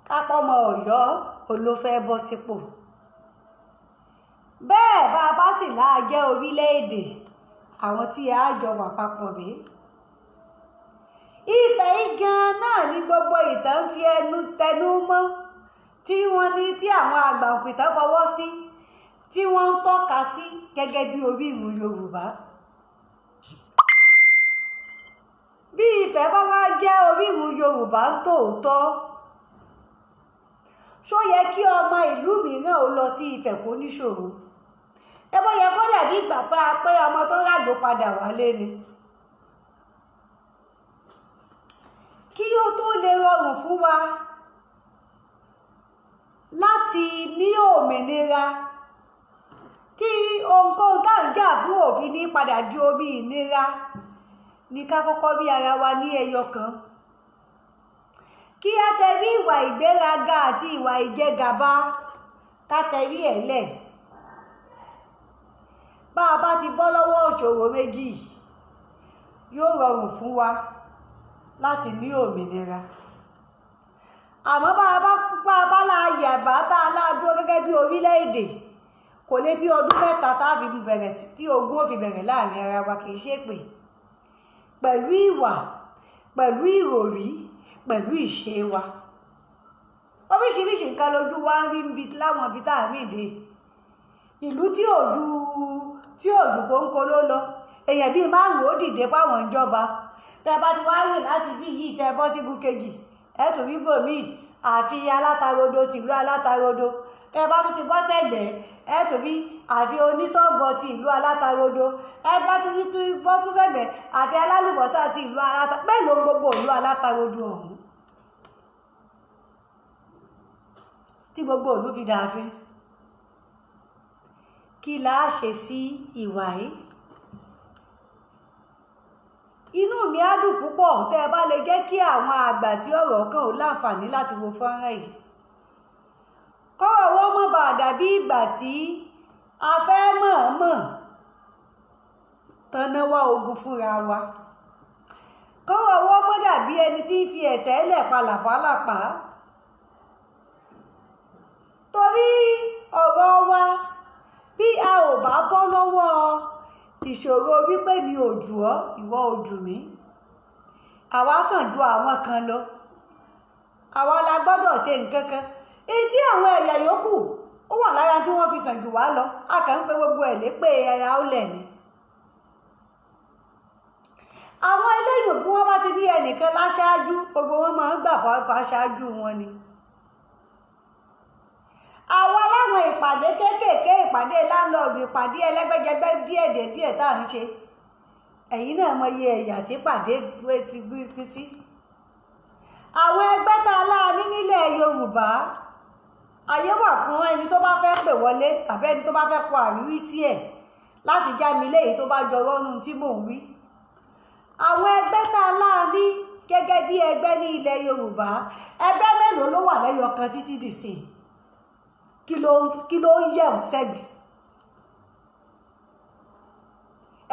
kápọ́ ọmọ Ọ̀yọ́ olófẹ́ bọ́ sípò. bẹ́ẹ̀ bá a bá sì láà jẹ́ orílẹ̀-èdè àwọn tí a jọ wà papọ̀ rèé. Ifẹ̀ yìí gan náà ní gbogbo ìtàn fi ẹnu tẹnu mọ́ tí wọ́n ní tí àwọn àgbà òpìtàn fọwọ́ sí tí wọ́n ń tọ́ka sí gẹ́gẹ́ bí orírun Yorùbá. bí Ifẹ̀ bá wá jẹ́ orírun Yorùbá tòótọ́ ṣó yẹ kí ọmọ ìlú mìíràn ó lọ sí Ifẹ̀ kó níṣòro ẹ bó yẹ kó dàbí ìgbà pé ọmọ tó ràgbò padà wálé ni. kí ó tó lè rọrùn fún wa láti ní òmìnira kí ohunkóhun tá à ń jà fún òfin ní padà di omi ìnira ní ká kọ́kọ́ rí ara wa ní ẹyọ kan. Kí á tẹrí ìwà ìgbéraga àti ìwà ìjẹgàba ká tẹrí ẹ̀ lẹ̀. Bá a bá ti bọ́ lọ́wọ́ ìṣòro méjì yóò rọrùn fún wa láti ní òmìnira. Àmọ́ bá a bá la yàbá tá a láàdúró gẹ́gẹ́ bí orílẹ̀-èdè kò lè bí ọdún mẹ́ta tá a fi bẹ̀rẹ̀ tí ogun ó fi bẹ̀rẹ̀ láàrin ara wa, kì í ṣépè. Pẹ̀lú ìwà, pẹ̀lú ìròrí, pẹ̀lú ìṣe wa. Oríṣiríṣi nǹkan lójú wa ń rí níbi láwọn ibi tá a rìn dé. Ìlú tí òjò kóńkó ló lọ, èèyàn bíi 5 ó dìde fáwọn ìjọba. Tẹ́ bá ti wá rìn láti bí yìí tẹ́ bọ́ sí búkejì, ẹ tún rí bòmíì àfi alátarodo tìlú alátarodo. Tẹ́ bá tún ti bọ́ sẹ́gbẹ̀ẹ́, ẹ tún rí àfi oníṣọ́ọ̀bọ ti ìlú alátarodo. Ẹ bá tún bọ́ tún sẹ́gbẹ̀ẹ́ àfi alálùbọ́sà ti ìlú alátarodo. Bẹ́ẹ̀ ló ń gbogbo ìlú alátarodo ọ̀hún tí gbogbo ìlú fi dàáfin. Kí la ṣe sí ìwà yìí? Inú mi á dùn púpọ̀ tẹ́ ẹ bá lè jẹ́ kí àwọn àgbà tí ọ̀rọ̀ kàn ó láǹfààní láti wo fọ́nrán yìí. Kọ́rọ̀ wọ́n mọ̀ bá dàbí ìgbà tí a fẹ́ mọ̀ọ́mọ̀ tanná wá ogun fúnra wa. Kọ́rọ̀ wọ́n mọ̀ dàbí ẹni tí ń fi ẹ̀tẹ́ lẹ̀ palàpálàpá. Torí ọ̀rọ̀ wa bí a ò bá bọ́ lọ́wọ́ ìṣòro wípé mi ò jù ọ́, ìwọ ò jù mí, àwa sàn ju àwọn kan lọ, àwa la gbọ́dọ̀ ṣe nǹkan kan. Èyí tí àwọn ẹ̀yà yòókù ó wà lára tí wọ́n fi sàn jù wá lọ, a kàn ń pe gbogbo ẹ̀ lépè ẹ̀yà ọ̀lẹ̀ ni. Àwọn eléyìí bí wọ́n bá ti ní ẹnìkan láṣáájú, gbogbo wọn máa ń gbà fáṣáájú wọn ni. Àwa láwọn ìpàdé kéékèèké, ìpàdé láńlọ́ọ̀dù, ìpàdé ẹlẹ́gbẹ́jẹgbẹ́ díẹ̀ tá à ń ṣe. Ẹ̀yin náà mọ iye ẹ̀yà tí pàdé ti gbé sí. Àwọn ẹgbẹ́ tá a láà ní nílẹ̀ Yorùbá, àyè wà fún ẹni tó bá fẹ́ pè wọlé tàbí ẹni tó bá fẹ́ kọ àríwísí ẹ̀ láti já mi léyìí tó bá jọ rọ́nù tí mò ń wí. Àwọn ẹgbẹ́ tá a láà ní gẹ́gẹ́ bí ẹgbẹ́ ní ilẹ̀ Yorùbá, ẹgbẹ́ mélòó ló wà lẹ́yọ kan títí dìsìn? Kí ló ń yẹ̀ wọ́n sẹ́gbẹ̀ẹ́?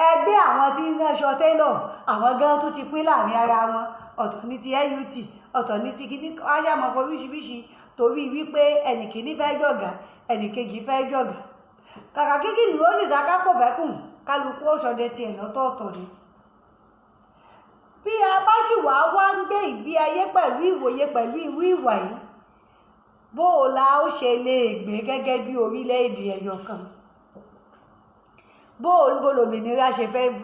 Ẹgbẹ́ àwọn tí ń ránṣọ télọ̀, àwọn gan tó ti pín láàrin ara wọn, ọ̀tọ̀ ní ti LUT, ọ̀tọ̀ ní ti kíní ayámọ̀ oríṣiríṣi torí wípé ẹnìkíní fẹ́ jọ̀gá, ẹnìkejì fẹ́ jọ̀gá. Kàkà kíkì ni ó sì sákápò fẹ́kùn, kálukú ó ṣọdẹ tiẹ̀ lọ́tọ̀ọ̀tọ̀ ni. Bí a bá sì wá ń gbé ìgbé ayé pẹ̀lú ìwòye pẹ̀lú irú ìwà yìí, bó o la ó ṣe lè gbé gẹ́gẹ́ bí orílẹ̀-èdè ẹyọ kan? Bó o ń bolòmìnira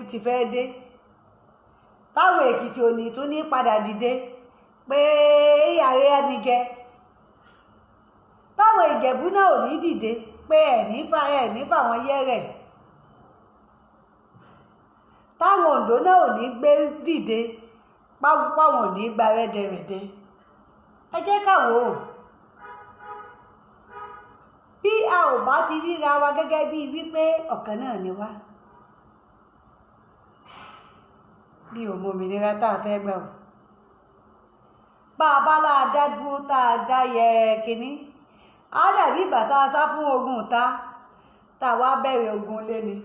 ti fẹ́ dé? Táwọn Èkìtì ò ní tún ní padà dìde pé ààrẹ Anigẹ. Táwọn Ìjẹ̀bú náà ò ní dìde pé ẹ̀ nífà wọn yẹ́rẹ̀. Táwọn Oǹdó náà ò ní gbé dìde páwọn ò ní gba rẹ́dẹrẹ̀dẹ. Ẹ jẹ́ ká wò ó. Bí a ò bá ti ríra wa gẹ́gẹ́ bí wípé ọ̀kan náà ni wá, bí ò mọ òmìnira tá a fẹ́ gbà wò. Bá a bá láa dá dúró tá a dá yẹ kínní, á dàbí ìgbà tá a sá fún ogun tá a wá bẹ̀rẹ̀ ogun lé ni.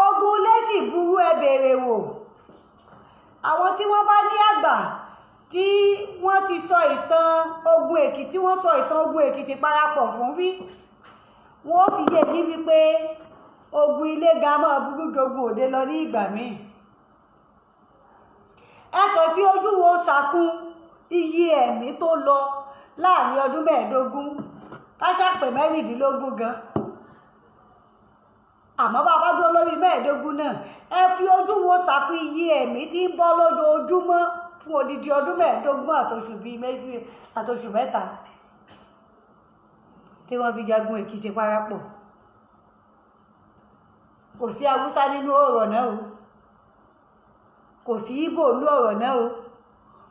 Ogun lé sì burú, ẹ béèrè wò. Àwọn tí wọ́n bá ní àgbà tí wọ́n ti sọ ìtàn ogun Èkìtì, wọ́n sọ ìtàn ogun Èkìtì parapọ̀ fún rí, wọ́n fi yé yí wípé ogun ilé ga máa burú jogun òde lọ ní ìgbà míì. Ẹ kàn fi ojú wo sàkún iye ẹ̀mí tó lọ láàrin ọdún 15, káṣàpẹ̀ 16 gan. Àmọ́ bá bá dúró lórí 15 náà, ẹ fi ojú wo sàkún iye ẹ̀mí tí ń bọ́ lójoojúmọ́ fún odidi ọdún 15 àtoṣù bíi 2 àtoṣù 3 tí wọ́n fi jagun Èkìtì parapọ̀. Kò sí Haúsá nínú ọ̀rọ̀ náà o, kò sí Ìgbò nínú ọ̀rọ̀ náà o,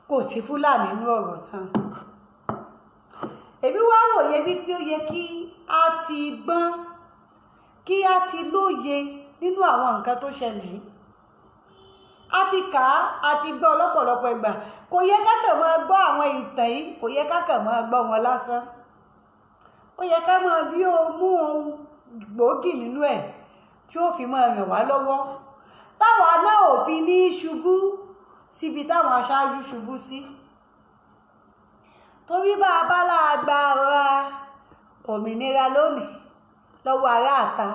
kò sí Fúlàní nínú ọ̀rọ̀ náà. Èmi wá wòye wípé ó yẹ kí a ti gbọ́n kí a ti lóye nínú àwọn nǹkan tó ṣẹlẹ̀. A ti kà á, a ti gbọ́ lọ́pọ̀lọpọ̀ ìgbà. Kò yẹ ká kàn máa gbọ́ àwọn ìtàn yìí, kò yẹ ká kàn máa gbọ́ wọn lásán. Ó yẹ ká máa bí ó mú ohun gbòógì nínú ẹ̀ tí ó fi máa ràn wá lọ́wọ́. Táwa náà ò fi ní ṣubú síbi táwọn aṣáájú ṣubú sí. Torí bá a bá láàgbà ra òmìnira lónìí lọ́wọ́ ará àta,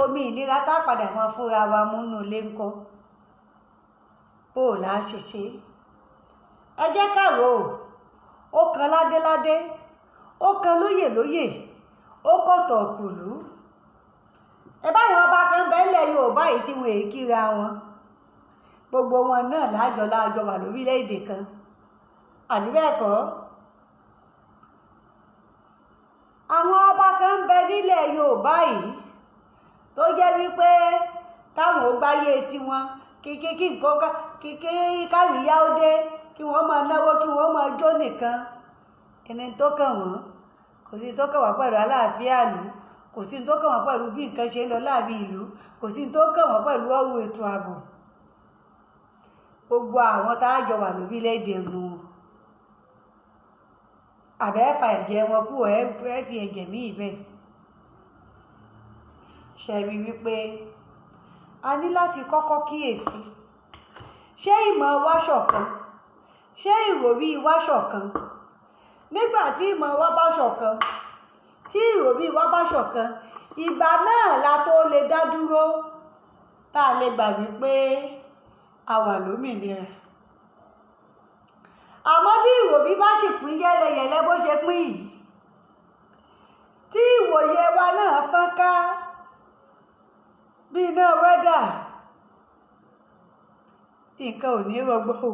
omi ìnira tá padà máa fúnra wa múnú ilé ńkọ́. Bó o là á ṣe ṣe. Ẹ jẹ́ ká rò ó kan ládéládé, ó kan lóyè lóyè, ó kọ̀tọ̀ kùlú. Ẹ báwọn ọba kan bẹ́lẹ̀ Yorùbá yìí tí wọ́n èé kíra wọn. Gbogbo wọn náà lájọ wà lórílẹ̀-èdè kan. Àbí bẹ́ẹ̀ kọ́? Àwọn ọba kan bẹ nílẹ̀ Yorùbá yìí tó jẹ́ wípé káwọn ó gbáyé tiwọn kí káríyá ó dé kí wọ́n máa náwó kí wọ́n máa jó nìkan. Ẹni tó kàn wọ́n kò sí tó kàn wọ́n pẹ̀lú àlàáfíà ìlú, kò sí tó kàn wọ́n pẹ̀lú bí nǹkan ṣe ń lọ láàrin ìlú, kò sí tó kàn wọ́n pẹ̀lú ọ̀rọ̀ ètò ààbò. Gbogbo àwọn tá a jọ wà lórílẹ̀-èdè nu àbẹ́fà ẹ̀jẹ̀ wọn kú ẹ fi ẹ̀jẹ̀ mí ibẹ̀. Ṣe rí wípé a ní láti kọ́kọ́ kíyèsí, ṣé ìmọ̀ wa ṣọ̀kan, ṣé ìròrí wa ṣọ̀kan. Nígbà tí ìmọ̀ wa bá ṣọ̀kan, tí ìròrí wa bá ṣọ̀kan, ìgbà náà la tó lè dá dúró tá a lè gbà wípé a wà lómìnira. Àmọ́ bí ìròrí bá sì pín yẹ́lẹyẹ̀lẹ bó ṣe pín yìí, tí ìwòye wa náà fọ́n ká bí iná wẹ́dà, nǹkan ò ní rọgbọ o.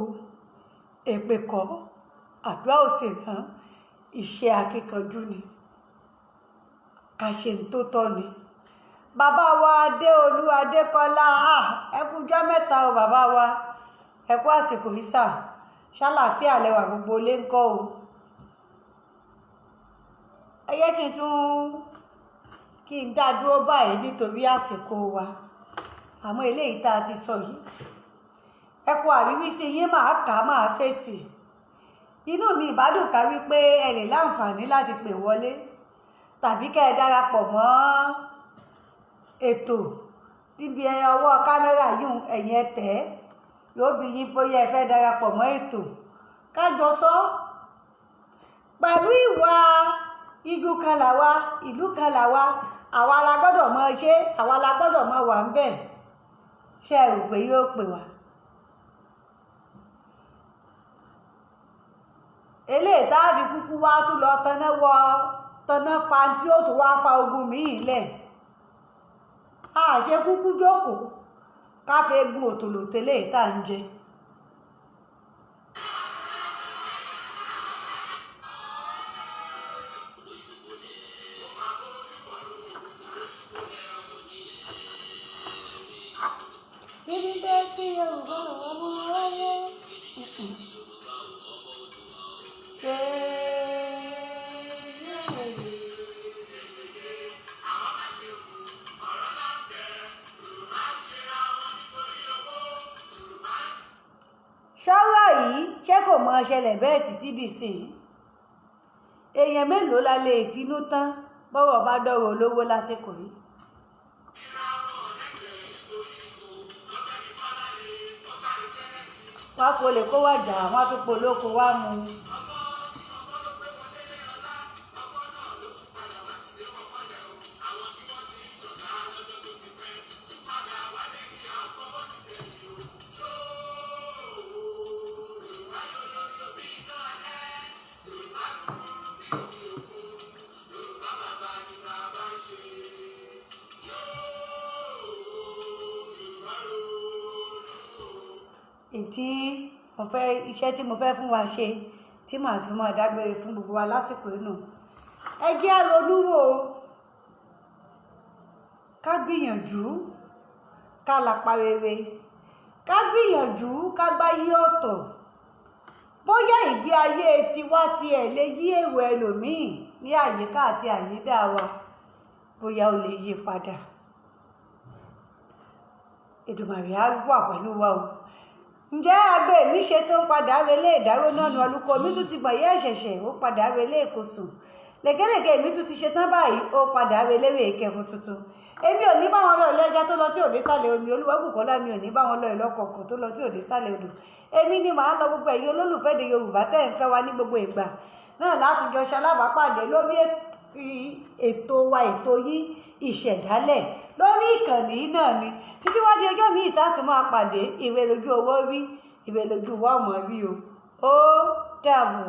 Èpè kọ́, àdúrà ò sì rán, iṣẹ́ akíkanjú ni. Ká ṣe ń tó tọ́ ni. Bàbá wa Adéolú Adékọ́lá, ẹ kú ọjọ́ mẹ́ta o bàbá wa, ẹ kú àsìkò ìsà, ṣàlàáfíà lẹwà gbogbo ilé ńkọ́ o. Ẹ yẹ kí n dá dúró báyìí nítorí àsìkò wa. Àmọ́ eléyìí tá a ti sọ yìí, ẹ kú àríwísí yín máa kà á máa fèsì. Inú mi ìbádùn ká wípé ẹ lè láǹfààní láti pè wọlé tàbí kẹ́ ẹ darapọ̀ mọ́ ètò níbi ọwọ́ kámẹ́rà yún ẹ̀yìn ẹ̀tẹ́ yóò bí yín bóyá ẹ fẹ́ darapọ̀ mọ́ ètò kájọ sọ. Pẹ̀lú ìwà igun kan làwa, ìlú kan làwa, àwa la gbọ́dọ̀ mọ ṣe, àwa la gbọ́dọ̀ mọ wà ń bẹ̀. Ṣé ẹ rò pé yóò pè wá? Eléyìí tá a fi kúkú wá tún lọ tanná fa tí ó tún wá fa ogun míì lẹ̀. A ṣe kúkú jókòó ká fẹ́ gun òtòlò tẹ́lẹ̀ tá à ń jẹ. Ibi bẹ́ẹ̀ sí Yorùbá ọmọ aráyé. Ṣọ́rọ̀ yìí ṣé kò mọ ṣẹlẹ̀ bẹ́ẹ̀ títí dìsìn? Èèyàn mélòó la lè finú tán bọ́rọ̀ bá dọ̀rọ̀ olówó lásìkò yìí? Wá kó lè kó wàjà, wọ́n á tún polóko wá mu. Iṣẹ́ tí mo fẹ́ fún wa ṣe tí màá fi máa dágbére fún gbogbo wa lásìkò inú. Ẹ jẹ́ á ronú wò, ká gbìyànjú ká lapa rere, ká gbìyànjú ká gbáyé ọ̀tọ̀. Bóyá ìgbé ayé tiwa tiẹ̀ lè yí èrò ẹlòmíì ní àyíká àti àyídà wa. bóyá ó lè yí padà. Èdùmàrè á wà pẹ̀lú wa o. Ǹjẹ́ abẹ́ mi ṣe tó ń padà relé ìdáró náà nu alùkò mi tún ti gbọ̀n yẹ́ ẹ̀ṣẹ̀ṣẹ̀ ó padà relé ìkosùn. Lẹ̀gẹ́lẹ̀gẹ́ mi tún ti ṣe tán báyìí ó padà relé ìkẹfun tuntun. Èmi ò ní bá wọn lọ ìlú ẹja tó lọ tí ò dé sálẹ̀ omi, Olúwabùkọ́lá mi ò ní bá wọn lọ ìlú ọkọ̀ọ̀kan tó lọ tí ò dé sálẹ̀ odò. Èmi ni màá lọ gbogbo ẹ̀yin olólùfẹ́ èdè Yorùbá tẹ́ ẹ̀ ń fẹ́ wa ní gbogbo ìgbà náà látijọ́ ṣalábàápàdé lórí ètò wa ètò yìí ìṣẹ̀dálẹ̀ lórí ìkànnì náà ni títí wájú ọjọ́ mi ìta tún máa pàdé ìwé lójú owó rí ìwé lójú wa ọmọ rí o ó dàbọ̀.